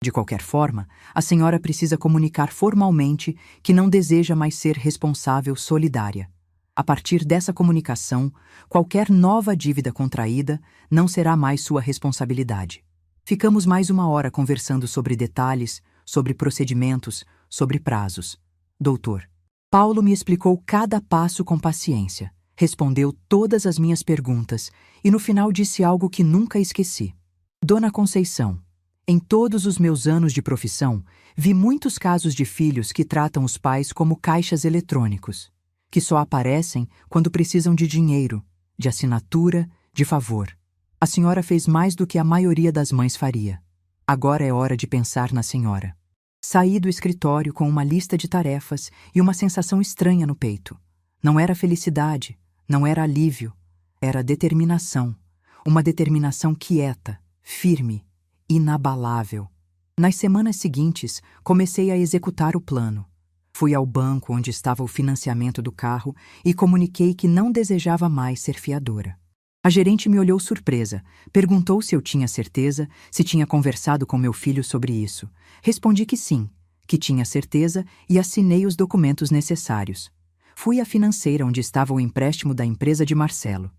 De qualquer forma, a senhora precisa comunicar formalmente que não deseja mais ser responsável solidária. A partir dessa comunicação, qualquer nova dívida contraída não será mais sua responsabilidade. Ficamos mais 1 hora conversando sobre detalhes, sobre procedimentos, sobre prazos. Doutor, Paulo me explicou cada passo com paciência, respondeu todas as minhas perguntas e no final disse algo que nunca esqueci. Dona Conceição, em todos os meus anos de profissão, vi muitos casos de filhos que tratam os pais como caixas eletrônicos, que só aparecem quando precisam de dinheiro, de assinatura, de favor. A senhora fez mais do que a maioria das mães faria. Agora é hora de pensar na senhora. Saí do escritório com uma lista de tarefas e uma sensação estranha no peito. Não era felicidade, não era alívio, era determinação. Uma determinação quieta, firme, inabalável. Nas semanas seguintes, comecei a executar o plano. Fui ao banco onde estava o financiamento do carro e comuniquei que não desejava mais ser fiadora. A gerente me olhou surpresa, perguntou se eu tinha certeza, se tinha conversado com meu filho sobre isso. Respondi que sim, que tinha certeza e assinei os documentos necessários. Fui à financeira onde estava o empréstimo da empresa de Marcelo.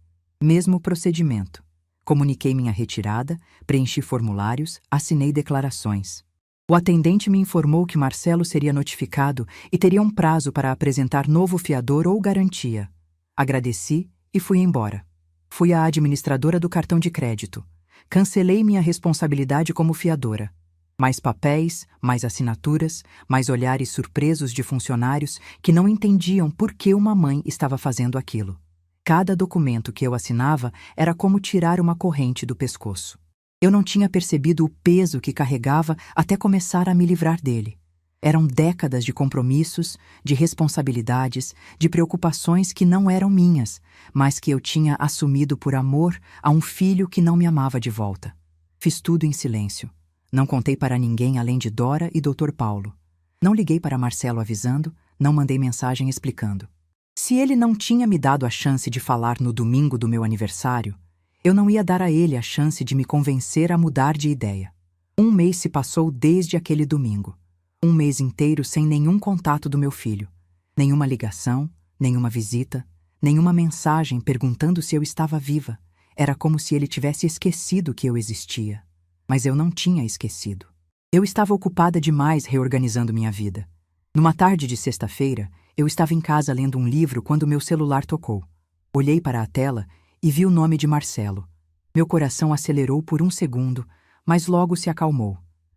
Mesmo procedimento. Comuniquei minha retirada, preenchi formulários, assinei declarações. O atendente me informou que Marcelo seria notificado e teria um prazo para apresentar novo fiador ou garantia. Agradeci e fui embora. Fui à administradora do cartão de crédito. Cancelei minha responsabilidade como fiadora. Mais papéis, mais assinaturas, mais olhares surpresos de funcionários que não entendiam por que uma mãe estava fazendo aquilo. Cada documento que eu assinava era como tirar uma corrente do pescoço. Eu não tinha percebido o peso que carregava até começar a me livrar dele. Eram décadas de compromissos, de responsabilidades, de preocupações que não eram minhas, mas que eu tinha assumido por amor a um filho que não me amava de volta. Fiz tudo em silêncio. Não contei para ninguém além de Dora e Dr. Paulo. Não liguei para Marcelo avisando, não mandei mensagem explicando. Se ele não tinha me dado a chance de falar no domingo do meu aniversário, eu não ia dar a ele a chance de me convencer a mudar de ideia. 1 mês se passou desde aquele domingo. 1 mês inteiro sem nenhum contato do meu filho. Nenhuma ligação, nenhuma visita, nenhuma mensagem perguntando se eu estava viva. Era como se ele tivesse esquecido que eu existia. Mas eu não tinha esquecido. Eu estava ocupada demais reorganizando minha vida. Numa tarde de sexta-feira, eu estava em casa lendo um livro quando meu celular tocou. Olhei para a tela e vi o nome de Marcelo. Meu coração acelerou por 1 segundo, mas logo se acalmou.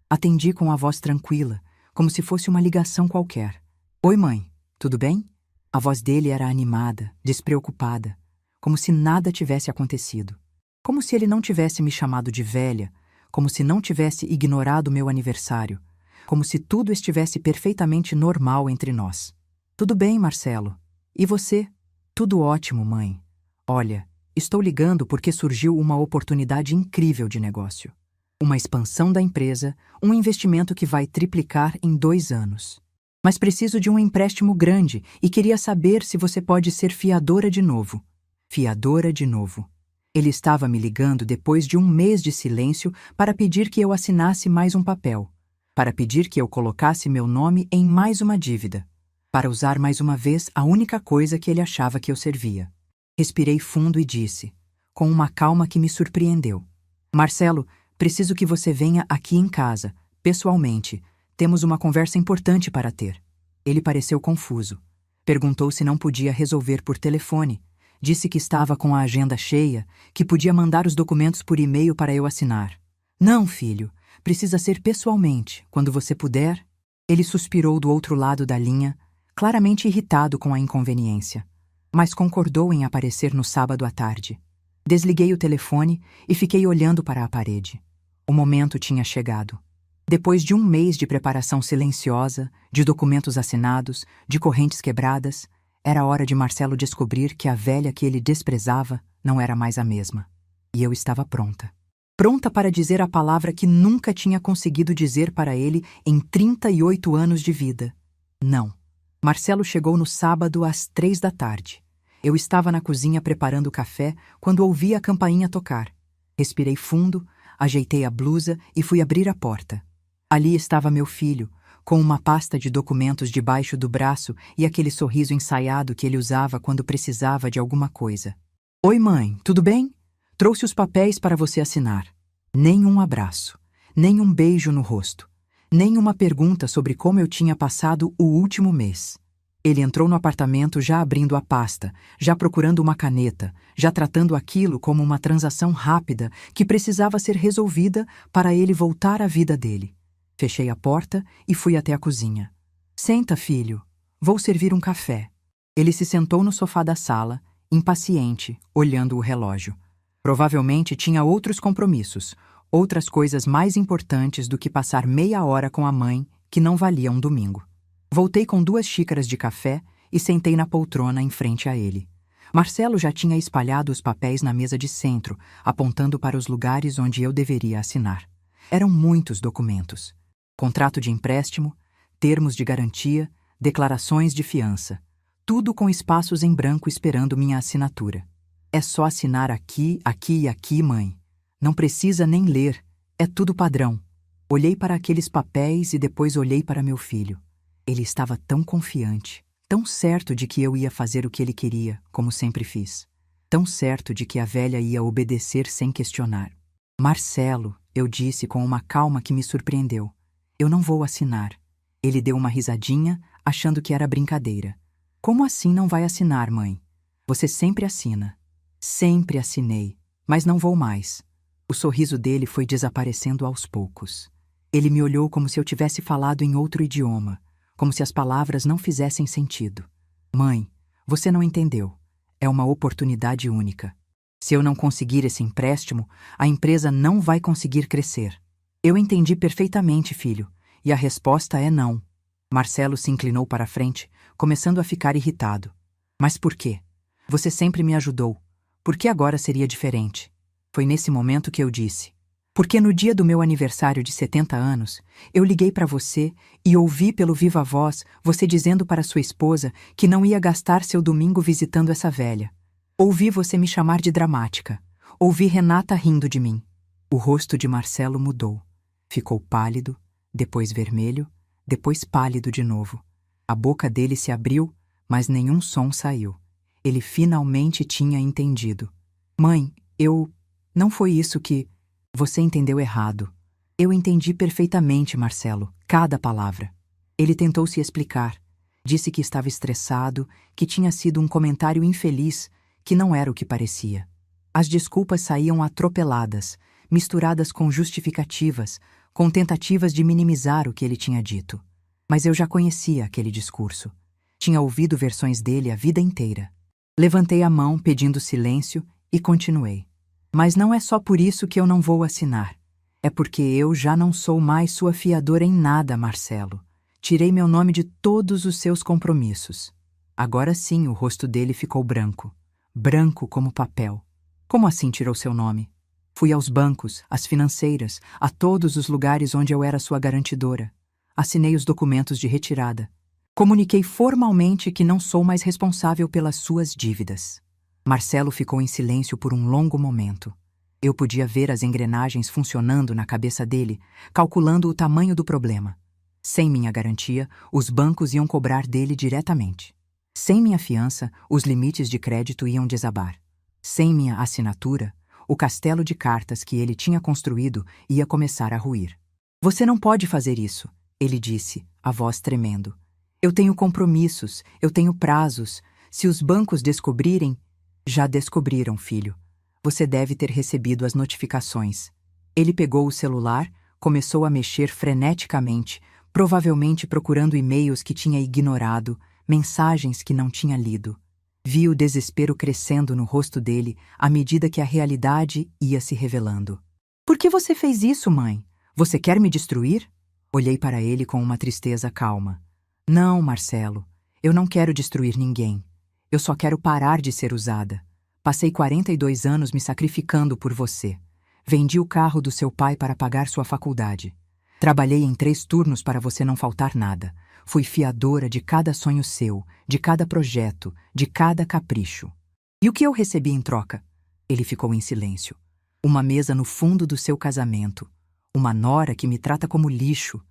Atendi com a voz tranquila, como se fosse uma ligação qualquer. Oi, mãe, tudo bem? A voz dele era animada, despreocupada, como se nada tivesse acontecido. Como se ele não tivesse me chamado de velha, como se não tivesse ignorado meu aniversário, como se tudo estivesse perfeitamente normal entre nós. Tudo bem, Marcelo. E você? Tudo ótimo, mãe. Olha, estou ligando porque surgiu uma oportunidade incrível de negócio. Uma expansão da empresa, um investimento que vai triplicar em 2 anos. Mas preciso de um empréstimo grande e queria saber se você pode ser fiadora de novo. Fiadora de novo. Ele estava me ligando depois de 1 mês de silêncio para pedir que eu assinasse mais um papel, para pedir que eu colocasse meu nome em mais uma dívida, para usar mais uma vez a única coisa que ele achava que eu servia. Respirei fundo e disse, com uma calma que me surpreendeu: Marcelo, preciso que você venha aqui em casa, pessoalmente. Temos uma conversa importante para ter. Ele pareceu confuso. Perguntou se não podia resolver por telefone. Disse que estava com a agenda cheia, que podia mandar os documentos por e-mail para eu assinar. Não, filho, precisa ser pessoalmente, quando você puder. Ele suspirou do outro lado da linha, claramente irritado com a inconveniência, mas concordou em aparecer no sábado à tarde. Desliguei o telefone e fiquei olhando para a parede. O momento tinha chegado. Depois de um mês de preparação silenciosa, de documentos assinados, de correntes quebradas, era hora de Marcelo descobrir que a velha que ele desprezava não era mais a mesma. E eu estava pronta. Pronta para dizer a palavra que nunca tinha conseguido dizer para ele em 38 anos de vida. Não. Marcelo chegou no sábado às 3 da tarde. Eu estava na cozinha preparando o café quando ouvi a campainha tocar. Respirei fundo, ajeitei a blusa e fui abrir a porta. Ali estava meu filho, com uma pasta de documentos debaixo do braço e aquele sorriso ensaiado que ele usava quando precisava de alguma coisa. Oi, mãe, tudo bem? Trouxe os papéis para você assinar. Nem um abraço, nem um beijo no rosto, nem uma pergunta sobre como eu tinha passado o último mês. Ele entrou no apartamento já abrindo a pasta, já procurando uma caneta, já tratando aquilo como uma transação rápida que precisava ser resolvida para ele voltar à vida dele. Fechei a porta e fui até a cozinha. Senta, filho. Vou servir um café. Ele se sentou no sofá da sala, impaciente, olhando o relógio. Provavelmente tinha outros compromissos, outras coisas mais importantes do que passar meia hora com a mãe, que não valia um domingo. Voltei com 2 xícaras de café e sentei na poltrona em frente a ele. Marcelo já tinha espalhado os papéis na mesa de centro, apontando para os lugares onde eu deveria assinar. Eram muitos documentos. Contrato de empréstimo, termos de garantia, declarações de fiança. Tudo com espaços em branco esperando minha assinatura. É só assinar aqui, aqui e aqui, mãe. Não precisa nem ler. É tudo padrão. Olhei para aqueles papéis e depois olhei para meu filho. Ele estava tão confiante, tão certo de que eu ia fazer o que ele queria, como sempre fiz. Tão certo de que a velha ia obedecer sem questionar. Marcelo, eu disse com uma calma que me surpreendeu. Eu não vou assinar. Ele deu uma risadinha, achando que era brincadeira. Como assim não vai assinar, mãe? Você sempre assina. Sempre assinei, mas não vou mais. O sorriso dele foi desaparecendo aos poucos. Ele me olhou como se eu tivesse falado em outro idioma, como se as palavras não fizessem sentido. Mãe, você não entendeu. É uma oportunidade única. Se eu não conseguir esse empréstimo, a empresa não vai conseguir crescer. Eu entendi perfeitamente, filho, e a resposta é não. Marcelo se inclinou para a frente, começando a ficar irritado. Mas por quê? Você sempre me ajudou. Por que agora seria diferente? Foi nesse momento que eu disse. Porque no dia do meu aniversário de 70 anos, eu liguei para você e ouvi pelo viva voz você dizendo para sua esposa que não ia gastar seu domingo visitando essa velha. Ouvi você me chamar de dramática. Ouvi Renata rindo de mim. O rosto de Marcelo mudou. Ficou pálido, depois vermelho, depois pálido de novo. A boca dele se abriu, mas nenhum som saiu. Ele finalmente tinha entendido. Mãe, não foi isso que... Você entendeu errado. Eu entendi perfeitamente, Marcelo, cada palavra. Ele tentou se explicar. Disse que estava estressado, que tinha sido um comentário infeliz, que não era o que parecia. As desculpas saíam atropeladas, misturadas com justificativas, com tentativas de minimizar o que ele tinha dito. Mas eu já conhecia aquele discurso. Tinha ouvido versões dele a vida inteira. Levantei a mão pedindo silêncio e continuei. Mas não é só por isso que eu não vou assinar. É porque eu já não sou mais sua fiadora em nada, Marcelo. Tirei meu nome de todos os seus compromissos. Agora sim o rosto dele ficou branco. Branco como papel. Como assim tirou seu nome? Fui aos bancos, às financeiras, a todos os lugares onde eu era sua garantidora. Assinei os documentos de retirada. Comuniquei formalmente que não sou mais responsável pelas suas dívidas. Marcelo ficou em silêncio por um longo momento. Eu podia ver as engrenagens funcionando na cabeça dele, calculando o tamanho do problema. Sem minha garantia, os bancos iam cobrar dele diretamente. Sem minha fiança, os limites de crédito iam desabar. Sem minha assinatura, o castelo de cartas que ele tinha construído ia começar a ruir. Você não pode fazer isso, ele disse, a voz tremendo. Eu tenho compromissos, eu tenho prazos. Se os bancos descobrirem... Já descobriram, filho. Você deve ter recebido as notificações. Ele pegou o celular, começou a mexer freneticamente, provavelmente procurando e-mails que tinha ignorado, mensagens que não tinha lido. Vi o desespero crescendo no rosto dele à medida que a realidade ia se revelando. Por que você fez isso, mãe? Você quer me destruir? Olhei para ele com uma tristeza calma. Não, Marcelo, eu não quero destruir ninguém. Eu só quero parar de ser usada. Passei 42 anos me sacrificando por você. Vendi o carro do seu pai para pagar sua faculdade. Trabalhei em 3 turnos para você não faltar nada. Fui fiadora de cada sonho seu, de cada projeto, de cada capricho. E o que eu recebi em troca? Ele ficou em silêncio. Uma mesa no fundo do seu casamento. Uma nora que me trata como lixo.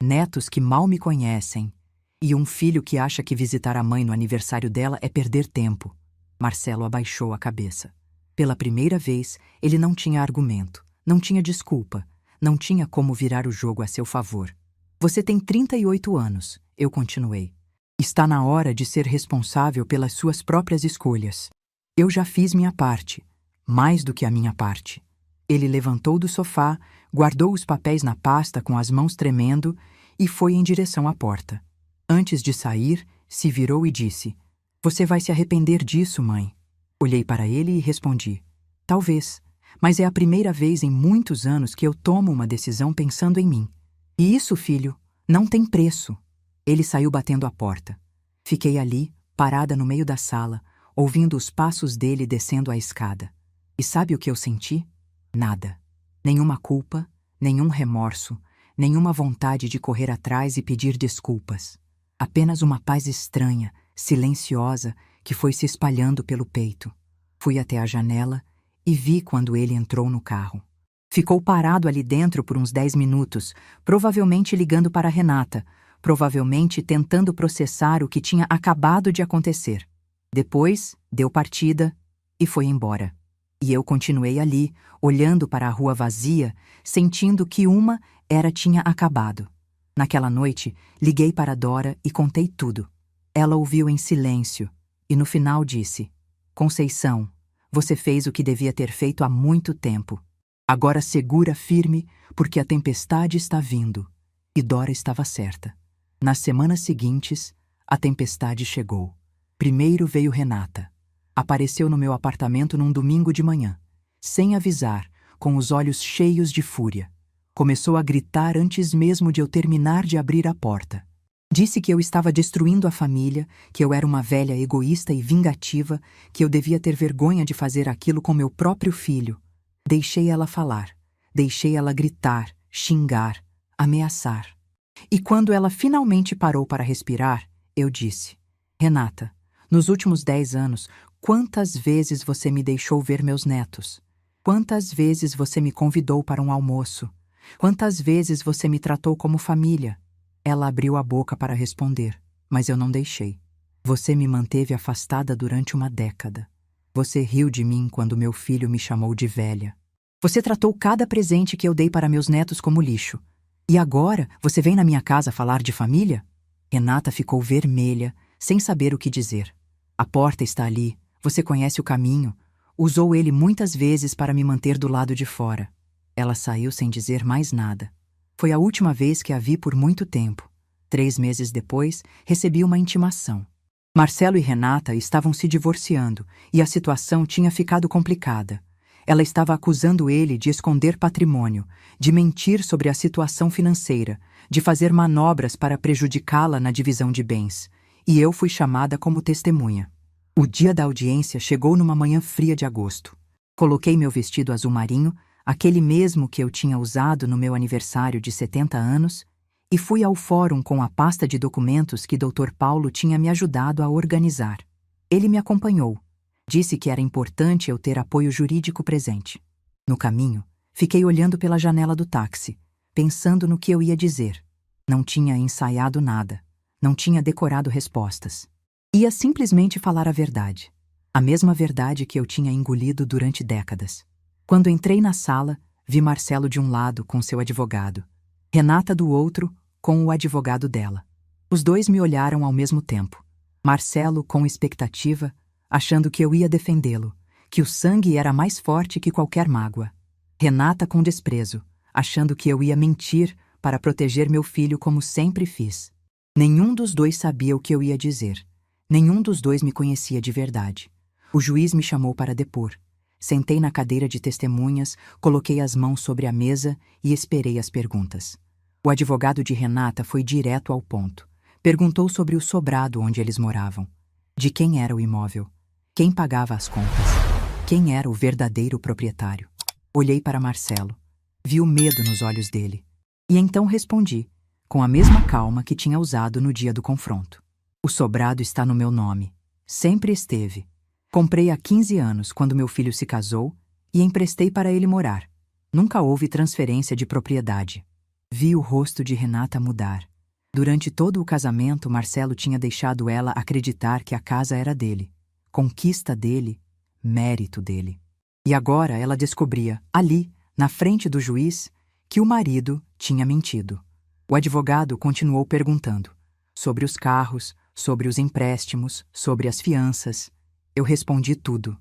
Netos que mal me conhecem. E um filho que acha que visitar a mãe no aniversário dela é perder tempo. Marcelo abaixou a cabeça. Pela primeira vez, ele não tinha argumento, não tinha desculpa, não tinha como virar o jogo a seu favor. Você tem 38 anos, eu continuei. Está na hora de ser responsável pelas suas próprias escolhas. Eu já fiz minha parte, mais do que a minha parte. Ele levantou do sofá, guardou os papéis na pasta com as mãos tremendo e foi em direção à porta. Antes de sair, se virou e disse: Você vai se arrepender disso, mãe. Olhei para ele e respondi: Talvez, mas é a primeira vez em muitos anos que eu tomo uma decisão pensando em mim. E isso, filho, não tem preço. Ele saiu batendo a porta. Fiquei ali, parada no meio da sala, ouvindo os passos dele descendo a escada. E sabe o que eu senti? Nada. Nenhuma culpa, nenhum remorso, nenhuma vontade de correr atrás e pedir desculpas. Apenas uma paz estranha, silenciosa, que foi se espalhando pelo peito. Fui até a janela e vi quando ele entrou no carro. Ficou parado ali dentro por uns 10 minutos, provavelmente ligando para Renata, provavelmente tentando processar o que tinha acabado de acontecer. Depois, deu partida e foi embora. E eu continuei ali, olhando para a rua vazia, sentindo que uma era tinha acabado. Naquela noite, liguei para Dora e contei tudo. Ela ouviu em silêncio e no final disse: Conceição, você fez o que devia ter feito há muito tempo. Agora segura firme, porque a tempestade está vindo. E Dora estava certa. Nas semanas seguintes, a tempestade chegou. Primeiro veio Renata. Apareceu no meu apartamento num domingo de manhã, sem avisar, com os olhos cheios de fúria. Começou a gritar antes mesmo de eu terminar de abrir a porta. Disse que eu estava destruindo a família, que eu era uma velha egoísta e vingativa, que eu devia ter vergonha de fazer aquilo com meu próprio filho. Deixei ela falar, deixei ela gritar, xingar, ameaçar. E quando ela finalmente parou para respirar, eu disse: Renata, nos últimos 10 anos, quantas vezes você me deixou ver meus netos? Quantas vezes você me convidou para um almoço? Quantas vezes você me tratou como família? Ela abriu a boca para responder, mas eu não deixei. Você me manteve afastada durante uma década. Você riu de mim quando meu filho me chamou de velha. Você tratou cada presente que eu dei para meus netos como lixo. E agora você vem na minha casa falar de família? Renata ficou vermelha, sem saber o que dizer. A porta está ali, você conhece o caminho. Usou ele muitas vezes para me manter do lado de fora. Ela saiu sem dizer mais nada. Foi a última vez que a vi por muito tempo. 3 meses depois, recebi uma intimação. Marcelo e Renata estavam se divorciando e a situação tinha ficado complicada. Ela estava acusando ele de esconder patrimônio, de mentir sobre a situação financeira, de fazer manobras para prejudicá-la na divisão de bens. E eu fui chamada como testemunha. O dia da audiência chegou numa manhã fria de agosto. Coloquei meu vestido azul marinho, aquele mesmo que eu tinha usado no meu aniversário de 70 anos, e fui ao fórum com a pasta de documentos que Dr. Paulo tinha me ajudado a organizar. Ele me acompanhou. Disse que era importante eu ter apoio jurídico presente. No caminho, fiquei olhando pela janela do táxi, pensando no que eu ia dizer. Não tinha ensaiado nada. Não tinha decorado respostas. Ia simplesmente falar a verdade. A mesma verdade que eu tinha engolido durante décadas. Quando entrei na sala, vi Marcelo de um lado com seu advogado, Renata do outro com o advogado dela. Os dois me olharam ao mesmo tempo. Marcelo com expectativa, achando que eu ia defendê-lo, que o sangue era mais forte que qualquer mágoa. Renata com desprezo, achando que eu ia mentir para proteger meu filho como sempre fiz. Nenhum dos dois sabia o que eu ia dizer. Nenhum dos dois me conhecia de verdade. O juiz me chamou para depor. Sentei na cadeira de testemunhas, coloquei as mãos sobre a mesa e esperei as perguntas. O advogado de Renata foi direto ao ponto. Perguntou sobre o sobrado onde eles moravam. De quem era o imóvel? Quem pagava as contas? Quem era o verdadeiro proprietário? Olhei para Marcelo. Vi o medo nos olhos dele. E então respondi, com a mesma calma que tinha usado no dia do confronto. O sobrado está no meu nome. Sempre esteve. Comprei há 15 anos, quando meu filho se casou, e emprestei para ele morar. Nunca houve transferência de propriedade. Vi o rosto de Renata mudar. Durante todo o casamento, Marcelo tinha deixado ela acreditar que a casa era dele. Conquista dele, mérito dele. E agora ela descobria, ali, na frente do juiz, que o marido tinha mentido. O advogado continuou perguntando sobre os carros, sobre os empréstimos, sobre as fianças. Eu respondi tudo.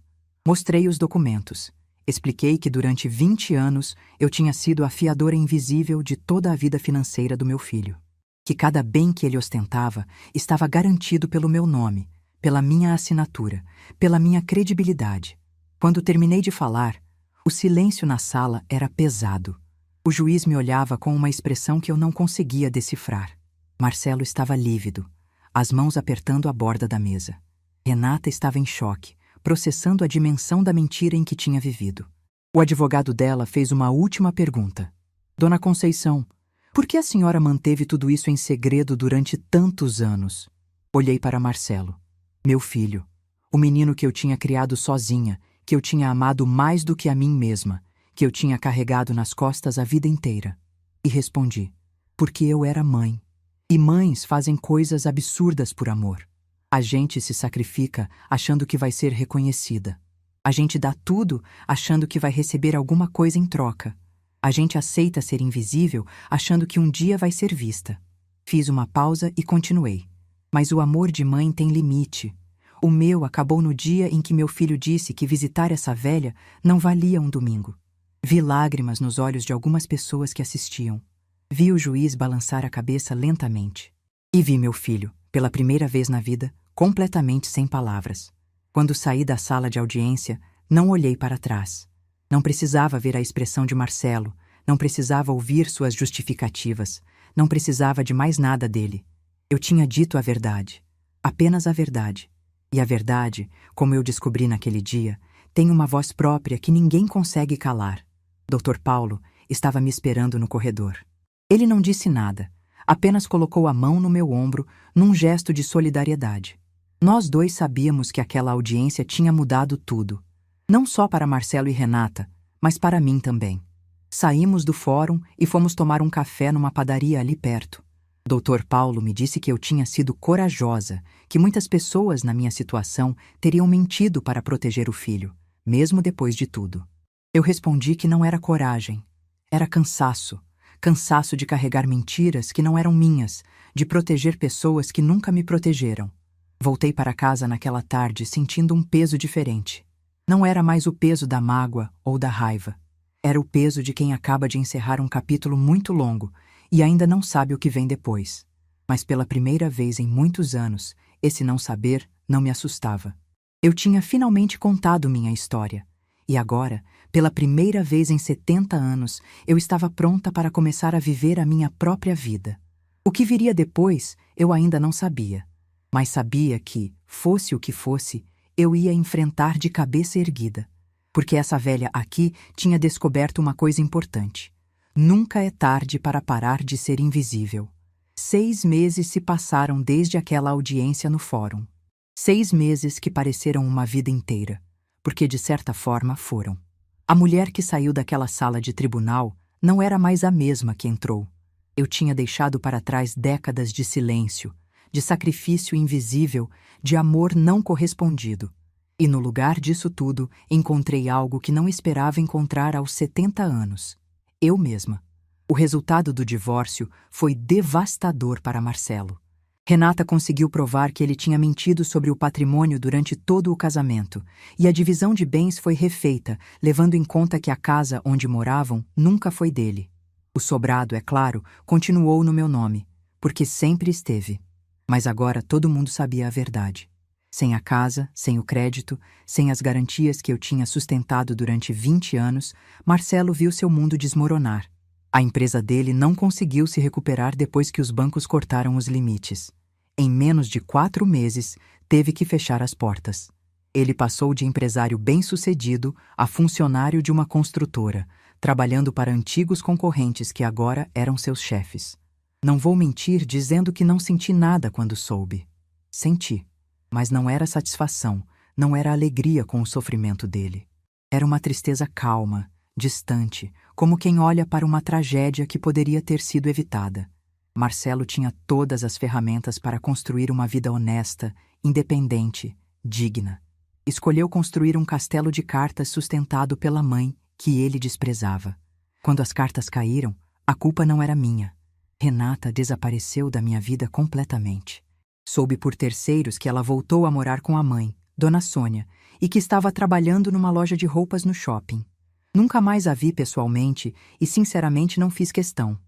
Mostrei os documentos. Expliquei que durante 20 anos eu tinha sido a fiadora invisível de toda a vida financeira do meu filho. Que cada bem que ele ostentava estava garantido pelo meu nome, pela minha assinatura, pela minha credibilidade. Quando terminei de falar, o silêncio na sala era pesado. O juiz me olhava com uma expressão que eu não conseguia decifrar. Marcelo estava lívido, as mãos apertando a borda da mesa. Renata estava em choque, processando a dimensão da mentira em que tinha vivido. O advogado dela fez uma última pergunta. Dona Conceição, por que a senhora manteve tudo isso em segredo durante tantos anos? Olhei para Marcelo. Meu filho, o menino que eu tinha criado sozinha, que eu tinha amado mais do que a mim mesma, que eu tinha carregado nas costas a vida inteira. E respondi, porque eu era mãe. E mães fazem coisas absurdas por amor. A gente se sacrifica achando que vai ser reconhecida. A gente dá tudo achando que vai receber alguma coisa em troca. A gente aceita ser invisível achando que um dia vai ser vista. Fiz uma pausa e continuei. Mas o amor de mãe tem limite. O meu acabou no dia em que meu filho disse que visitar essa velha não valia um domingo. Vi lágrimas nos olhos de algumas pessoas que assistiam. Vi o juiz balançar a cabeça lentamente. E vi meu filho, pela primeira vez na vida, completamente sem palavras. Quando saí da sala de audiência, não olhei para trás. Não precisava ver a expressão de Marcelo, não precisava ouvir suas justificativas, não precisava de mais nada dele. Eu tinha dito a verdade, apenas a verdade. E a verdade, como eu descobri naquele dia, tem uma voz própria que ninguém consegue calar. Dr. Paulo estava me esperando no corredor. Ele não disse nada, apenas colocou a mão no meu ombro num gesto de solidariedade. Nós dois sabíamos que aquela audiência tinha mudado tudo. Não só para Marcelo e Renata, mas para mim também. Saímos do fórum e fomos tomar um café numa padaria ali perto. Dr. Paulo me disse que eu tinha sido corajosa, que muitas pessoas na minha situação teriam mentido para proteger o filho, mesmo depois de tudo. Eu respondi que não era coragem, era cansaço. Cansaço de carregar mentiras que não eram minhas, de proteger pessoas que nunca me protegeram. Voltei para casa naquela tarde sentindo um peso diferente. Não era mais o peso da mágoa ou da raiva. Era o peso de quem acaba de encerrar um capítulo muito longo e ainda não sabe o que vem depois. Mas pela primeira vez em muitos anos, esse não saber não me assustava. Eu tinha finalmente contado minha história. E agora, pela primeira vez em 70 anos, eu estava pronta para começar a viver a minha própria vida. O que viria depois, eu ainda não sabia. Mas sabia que, fosse o que fosse, eu ia enfrentar de cabeça erguida. Porque essa velha aqui tinha descoberto uma coisa importante. Nunca é tarde para parar de ser invisível. 6 meses se passaram desde aquela audiência no fórum. 6 meses que pareceram uma vida inteira. Porque de certa forma foram. A mulher que saiu daquela sala de tribunal não era mais a mesma que entrou. Eu tinha deixado para trás décadas de silêncio, de sacrifício invisível, de amor não correspondido. E no lugar disso tudo, encontrei algo que não esperava encontrar aos 70 anos. Eu mesma. O resultado do divórcio foi devastador para Marcelo. Renata conseguiu provar que ele tinha mentido sobre o patrimônio durante todo o casamento, e a divisão de bens foi refeita, levando em conta que a casa onde moravam nunca foi dele. O sobrado, é claro, continuou no meu nome, porque sempre esteve. Mas agora todo mundo sabia a verdade. Sem a casa, sem o crédito, sem as garantias que eu tinha sustentado durante 20 anos, Marcelo viu seu mundo desmoronar. A empresa dele não conseguiu se recuperar depois que os bancos cortaram os limites. Em menos de 4 meses, teve que fechar as portas. Ele passou de empresário bem-sucedido a funcionário de uma construtora, trabalhando para antigos concorrentes que agora eram seus chefes. Não vou mentir dizendo que não senti nada quando soube. Senti, mas não era satisfação, não era alegria com o sofrimento dele. Era uma tristeza calma, distante, como quem olha para uma tragédia que poderia ter sido evitada. Marcelo tinha todas as ferramentas para construir uma vida honesta, independente, digna. Escolheu construir um castelo de cartas sustentado pela mãe, que ele desprezava. Quando as cartas caíram, a culpa não era minha. Renata desapareceu da minha vida completamente. Soube por terceiros que ela voltou a morar com a mãe, Dona Sônia, e que estava trabalhando numa loja de roupas no shopping. Nunca mais a vi pessoalmente e sinceramente não fiz questão.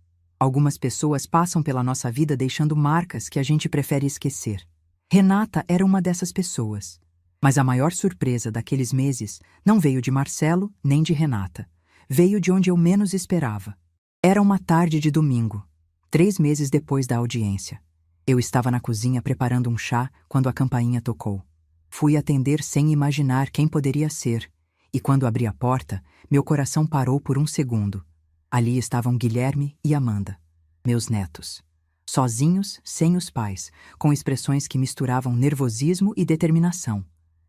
Algumas pessoas passam pela nossa vida deixando marcas que a gente prefere esquecer. Renata era uma dessas pessoas. Mas a maior surpresa daqueles meses não veio de Marcelo nem de Renata. Veio de onde eu menos esperava. Era uma tarde de domingo, 3 meses depois da audiência. Eu estava na cozinha preparando um chá quando a campainha tocou. Fui atender sem imaginar quem poderia ser, e quando abri a porta, meu coração parou por um segundo. Ali estavam Guilherme e Amanda, meus netos. Sozinhos, sem os pais, com expressões que misturavam nervosismo e determinação.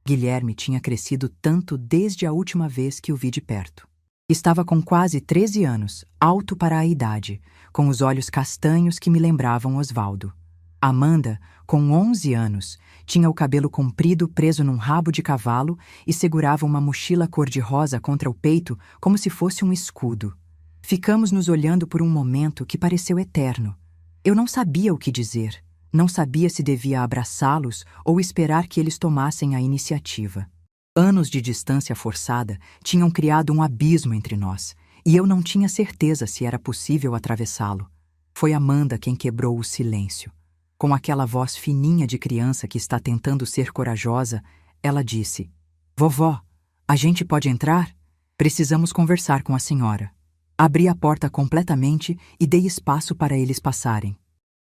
Guilherme tinha crescido tanto desde a última vez que o vi de perto. Estava com quase 13 anos, alto para a idade, com os olhos castanhos que me lembravam Osvaldo. Amanda, com 11 anos, tinha o cabelo comprido preso num rabo de cavalo e segurava uma mochila cor-de-rosa contra o peito como se fosse um escudo. Ficamos nos olhando por um momento que pareceu eterno. Eu não sabia o que dizer. Não sabia se devia abraçá-los ou esperar que eles tomassem a iniciativa. Anos de distância forçada tinham criado um abismo entre nós, e eu não tinha certeza se era possível atravessá-lo. Foi Amanda quem quebrou o silêncio. Com aquela voz fininha de criança que está tentando ser corajosa, ela disse: "Vovó, a gente pode entrar? Precisamos conversar com a senhora." Abri a porta completamente e dei espaço para eles passarem.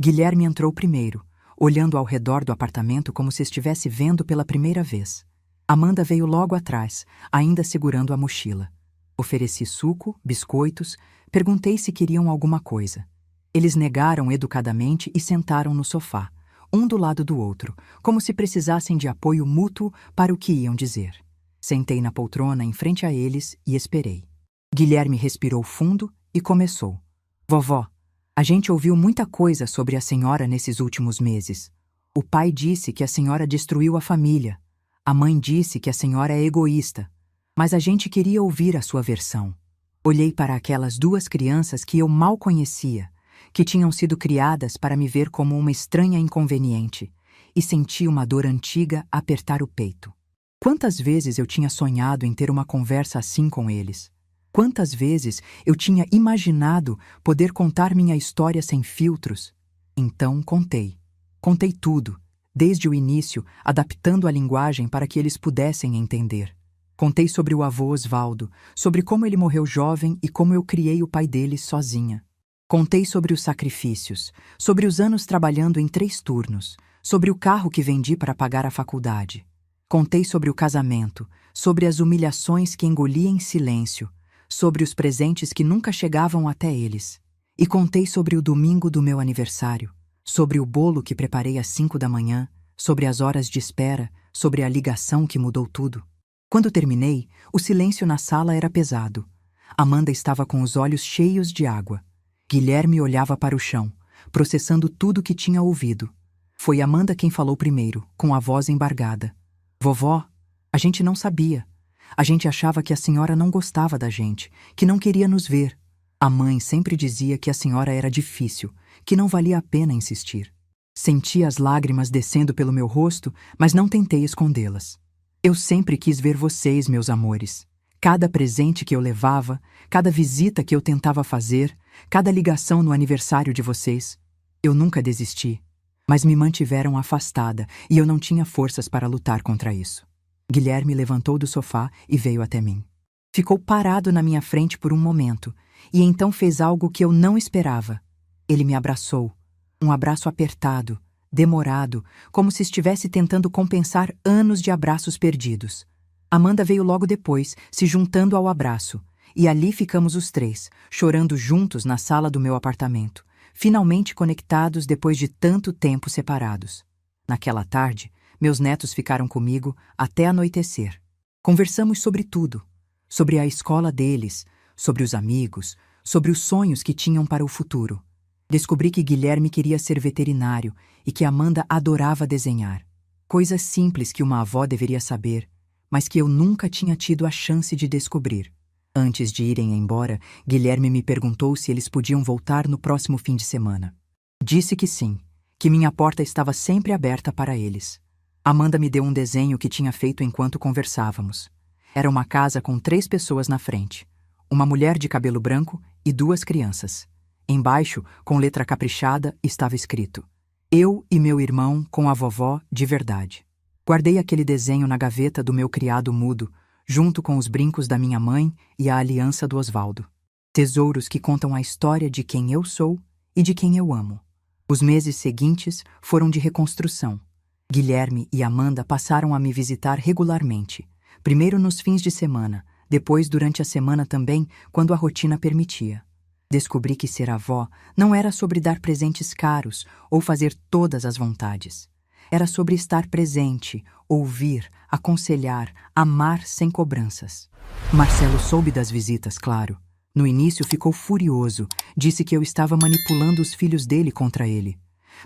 Guilherme entrou primeiro, olhando ao redor do apartamento como se estivesse vendo pela primeira vez. Amanda veio logo atrás, ainda segurando a mochila. Ofereci suco, biscoitos, perguntei se queriam alguma coisa. Eles negaram educadamente e sentaram no sofá, um do lado do outro, como se precisassem de apoio mútuo para o que iam dizer. Sentei na poltrona em frente a eles e esperei. Guilherme respirou fundo e começou: "Vovó, a gente ouviu muita coisa sobre a senhora nesses últimos meses. O pai disse que a senhora destruiu a família. A mãe disse que a senhora é egoísta. Mas a gente queria ouvir a sua versão." Olhei para aquelas 2 crianças que eu mal conhecia, que tinham sido criadas para me ver como uma estranha inconveniente, e senti uma dor antiga apertar o peito. Quantas vezes eu tinha sonhado em ter uma conversa assim com eles? Quantas vezes eu tinha imaginado poder contar minha história sem filtros? Então contei. Contei tudo, desde o início, adaptando a linguagem para que eles pudessem entender. Contei sobre o avô Osvaldo, sobre como ele morreu jovem e como eu criei o pai dele sozinha. Contei sobre os sacrifícios, sobre os anos trabalhando em 3 turnos, sobre o carro que vendi para pagar a faculdade. Contei sobre o casamento, sobre as humilhações que engoli em silêncio, sobre os presentes que nunca chegavam até eles. E contei sobre o domingo do meu aniversário, sobre o bolo que preparei às 5 da manhã, sobre as horas de espera, sobre a ligação que mudou tudo. Quando terminei, o silêncio na sala era pesado. Amanda estava com os olhos cheios de água. Guilherme olhava para o chão, processando tudo o que tinha ouvido. Foi Amanda quem falou primeiro, com a voz embargada: "Vovó, a gente não sabia. A gente achava que a senhora não gostava da gente, que não queria nos ver. A mãe sempre dizia que a senhora era difícil, que não valia a pena insistir." Senti as lágrimas descendo pelo meu rosto, mas não tentei escondê-las. Eu sempre quis ver vocês, meus amores. Cada presente que eu levava, cada visita que eu tentava fazer, cada ligação no aniversário de vocês. Eu nunca desisti, mas me mantiveram afastada e eu não tinha forças para lutar contra isso. Guilherme levantou do sofá e veio até mim. Ficou parado na minha frente por um momento e então fez algo que eu não esperava. Ele me abraçou, um abraço apertado, demorado, como se estivesse tentando compensar anos de abraços perdidos. Amanda veio logo depois, se juntando ao abraço, e ali ficamos os três, chorando juntos na sala do meu apartamento, finalmente conectados depois de tanto tempo separados. Naquela tarde, meus netos ficaram comigo até anoitecer. Conversamos sobre tudo, sobre a escola deles, sobre os amigos, sobre os sonhos que tinham para o futuro. Descobri que Guilherme queria ser veterinário e que Amanda adorava desenhar. Coisas simples que uma avó deveria saber, mas que eu nunca tinha tido a chance de descobrir. Antes de irem embora, Guilherme me perguntou se eles podiam voltar no próximo fim de semana. Disse que sim, que minha porta estava sempre aberta para eles. Amanda me deu um desenho que tinha feito enquanto conversávamos. Era uma casa com 3 pessoas na frente, uma mulher de cabelo branco e 2 crianças. Embaixo, com letra caprichada, estava escrito: eu e meu irmão com a vovó de verdade. Guardei aquele desenho na gaveta do meu criado mudo, junto com os brincos da minha mãe e a aliança do Osvaldo. Tesouros que contam a história de quem eu sou e de quem eu amo. Os meses seguintes foram de reconstrução. Guilherme e Amanda passaram a me visitar regularmente, primeiro nos fins de semana, depois durante a semana também, quando a rotina permitia. Descobri que ser avó não era sobre dar presentes caros ou fazer todas as vontades. Era sobre estar presente, ouvir, aconselhar, amar sem cobranças. Marcelo soube das visitas, claro. No início ficou furioso, disse que eu estava manipulando os filhos dele contra ele.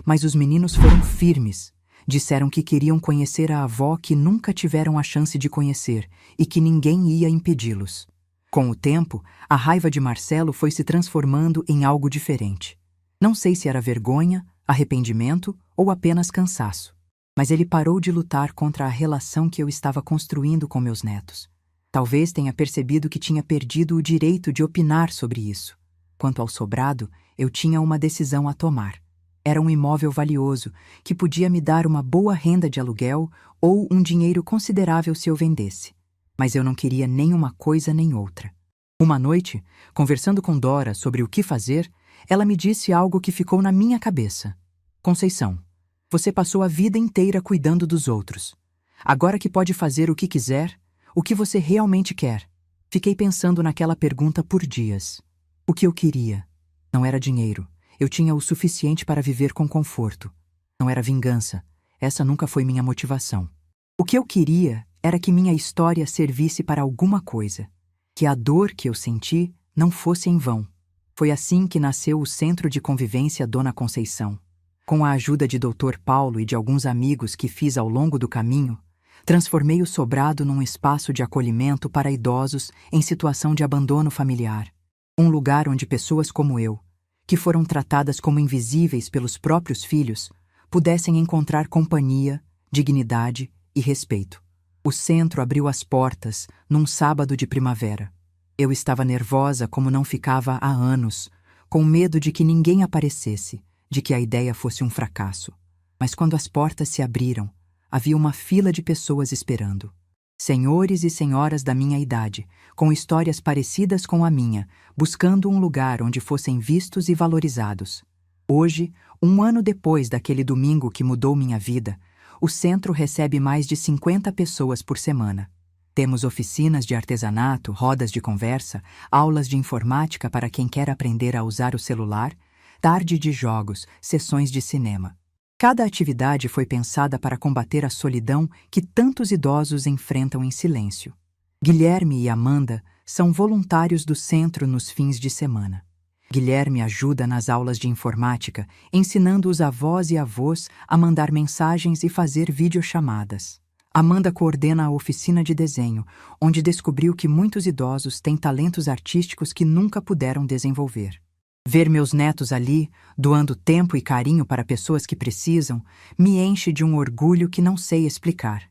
Mas os meninos foram firmes. Disseram que queriam conhecer a avó que nunca tiveram a chance de conhecer e que ninguém ia impedi-los. Com o tempo, a raiva de Marcelo foi se transformando em algo diferente. Não sei se era vergonha, arrependimento ou apenas cansaço. Mas ele parou de lutar contra a relação que eu estava construindo com meus netos. Talvez tenha percebido que tinha perdido o direito de opinar sobre isso. Quanto ao sobrado, eu tinha uma decisão a tomar. Era um imóvel valioso, que podia me dar uma boa renda de aluguel ou um dinheiro considerável se eu vendesse. Mas eu não queria nem uma coisa nem outra. Uma noite, conversando com Dora sobre o que fazer, ela me disse algo que ficou na minha cabeça. Conceição, você passou a vida inteira cuidando dos outros. Agora que pode fazer o que quiser, o que você realmente quer? Fiquei pensando naquela pergunta por dias. O que eu queria? Não era dinheiro. Eu tinha o suficiente para viver com conforto. Não era vingança. Essa nunca foi minha motivação. O que eu queria era que minha história servisse para alguma coisa. Que a dor que eu senti não fosse em vão. Foi assim que nasceu o Centro de Convivência Dona Conceição. Com a ajuda de Dr. Paulo e de alguns amigos que fiz ao longo do caminho, transformei o sobrado num espaço de acolhimento para idosos em situação de abandono familiar. Um lugar onde pessoas como eu, que foram tratadas como invisíveis pelos próprios filhos, pudessem encontrar companhia, dignidade e respeito. O centro abriu as portas num sábado de primavera. Eu estava nervosa como não ficava há anos, com medo de que ninguém aparecesse, de que a ideia fosse um fracasso. Mas quando as portas se abriram, havia uma fila de pessoas esperando. Senhores e senhoras da minha idade, com histórias parecidas com a minha, buscando um lugar onde fossem vistos e valorizados. Hoje, um ano depois daquele domingo que mudou minha vida, o centro recebe mais de 50 pessoas por semana. Temos oficinas de artesanato, rodas de conversa, aulas de informática para quem quer aprender a usar o celular, tarde de jogos, sessões de cinema. Cada atividade foi pensada para combater a solidão que tantos idosos enfrentam em silêncio. Guilherme e Amanda são voluntários do centro nos fins de semana. Guilherme ajuda nas aulas de informática, ensinando os avós e avós a mandar mensagens e fazer videochamadas. Amanda coordena a oficina de desenho, onde descobriu que muitos idosos têm talentos artísticos que nunca puderam desenvolver. Ver meus netos ali, doando tempo e carinho para pessoas que precisam, me enche de um orgulho que não sei explicar.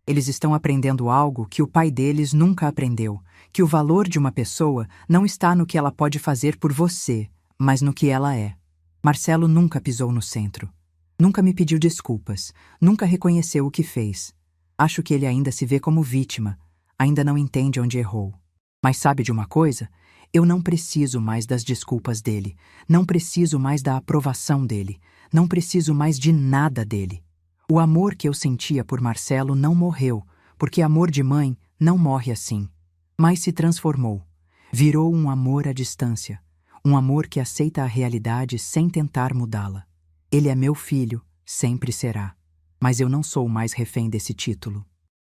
Eles estão aprendendo algo que o pai deles nunca aprendeu, que o valor de uma pessoa não está no que ela pode fazer por você, mas no que ela é. Marcelo nunca pisou no centro. Nunca me pediu desculpas, nunca reconheceu o que fez. Acho que ele ainda se vê como vítima, ainda não entende onde errou. Mas sabe de uma coisa? Eu não preciso mais das desculpas dele, não preciso mais da aprovação dele, não preciso mais de nada dele. O amor que eu sentia por Marcelo não morreu, porque amor de mãe não morre assim, mas se transformou. Virou um amor à distância, um amor que aceita a realidade sem tentar mudá-la. Ele é meu filho, sempre será, mas eu não sou mais refém desse título.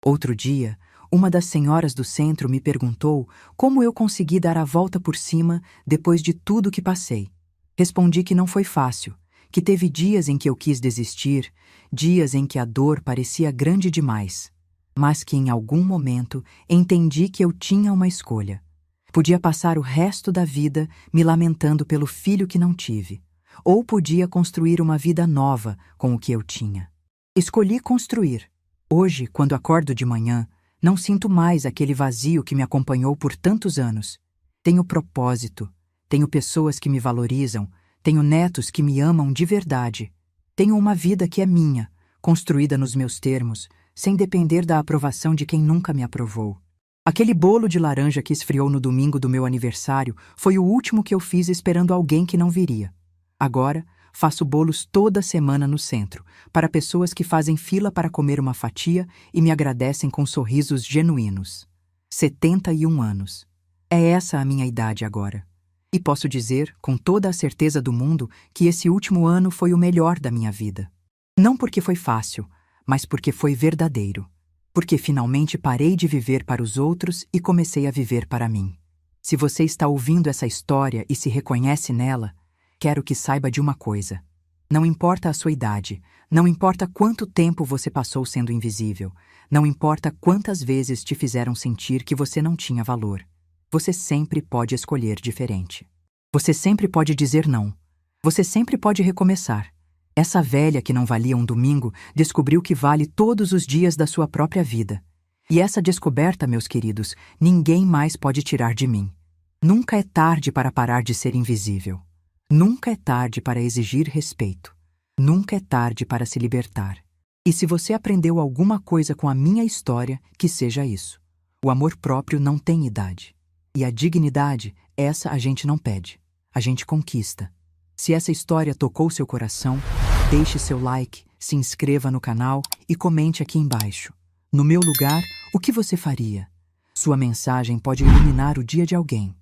Outro dia, uma das senhoras do centro me perguntou como eu consegui dar a volta por cima depois de tudo que passei. Respondi que não foi fácil, que teve dias em que eu quis desistir, dias em que a dor parecia grande demais, mas que em algum momento entendi que eu tinha uma escolha. Podia passar o resto da vida me lamentando pelo filho que não tive, ou podia construir uma vida nova com o que eu tinha. Escolhi construir. Hoje, quando acordo de manhã, não sinto mais aquele vazio que me acompanhou por tantos anos. Tenho propósito, tenho pessoas que me valorizam, tenho netos que me amam de verdade. Tenho uma vida que é minha, construída nos meus termos, sem depender da aprovação de quem nunca me aprovou. Aquele bolo de laranja que esfriou no domingo do meu aniversário foi o último que eu fiz esperando alguém que não viria. Agora, faço bolos toda semana no centro, para pessoas que fazem fila para comer uma fatia e me agradecem com sorrisos genuínos. 71 anos. É essa a minha idade agora. E posso dizer, com toda a certeza do mundo, que esse último ano foi o melhor da minha vida. Não porque foi fácil, mas porque foi verdadeiro. Porque finalmente parei de viver para os outros e comecei a viver para mim. Se você está ouvindo essa história e se reconhece nela, quero que saiba de uma coisa. Não importa a sua idade, não importa quanto tempo você passou sendo invisível, não importa quantas vezes te fizeram sentir que você não tinha valor. Você sempre pode escolher diferente. Você sempre pode dizer não. Você sempre pode recomeçar. Essa velha que não valia um domingo descobriu que vale todos os dias da sua própria vida. E essa descoberta, meus queridos, ninguém mais pode tirar de mim. Nunca é tarde para parar de ser invisível. Nunca é tarde para exigir respeito. Nunca é tarde para se libertar. E se você aprendeu alguma coisa com a minha história, que seja isso. O amor próprio não tem idade. E a dignidade, essa a gente não pede. A gente conquista. Se essa história tocou seu coração, deixe seu like, se inscreva no canal e comente aqui embaixo. No meu lugar, o que você faria? Sua mensagem pode iluminar o dia de alguém.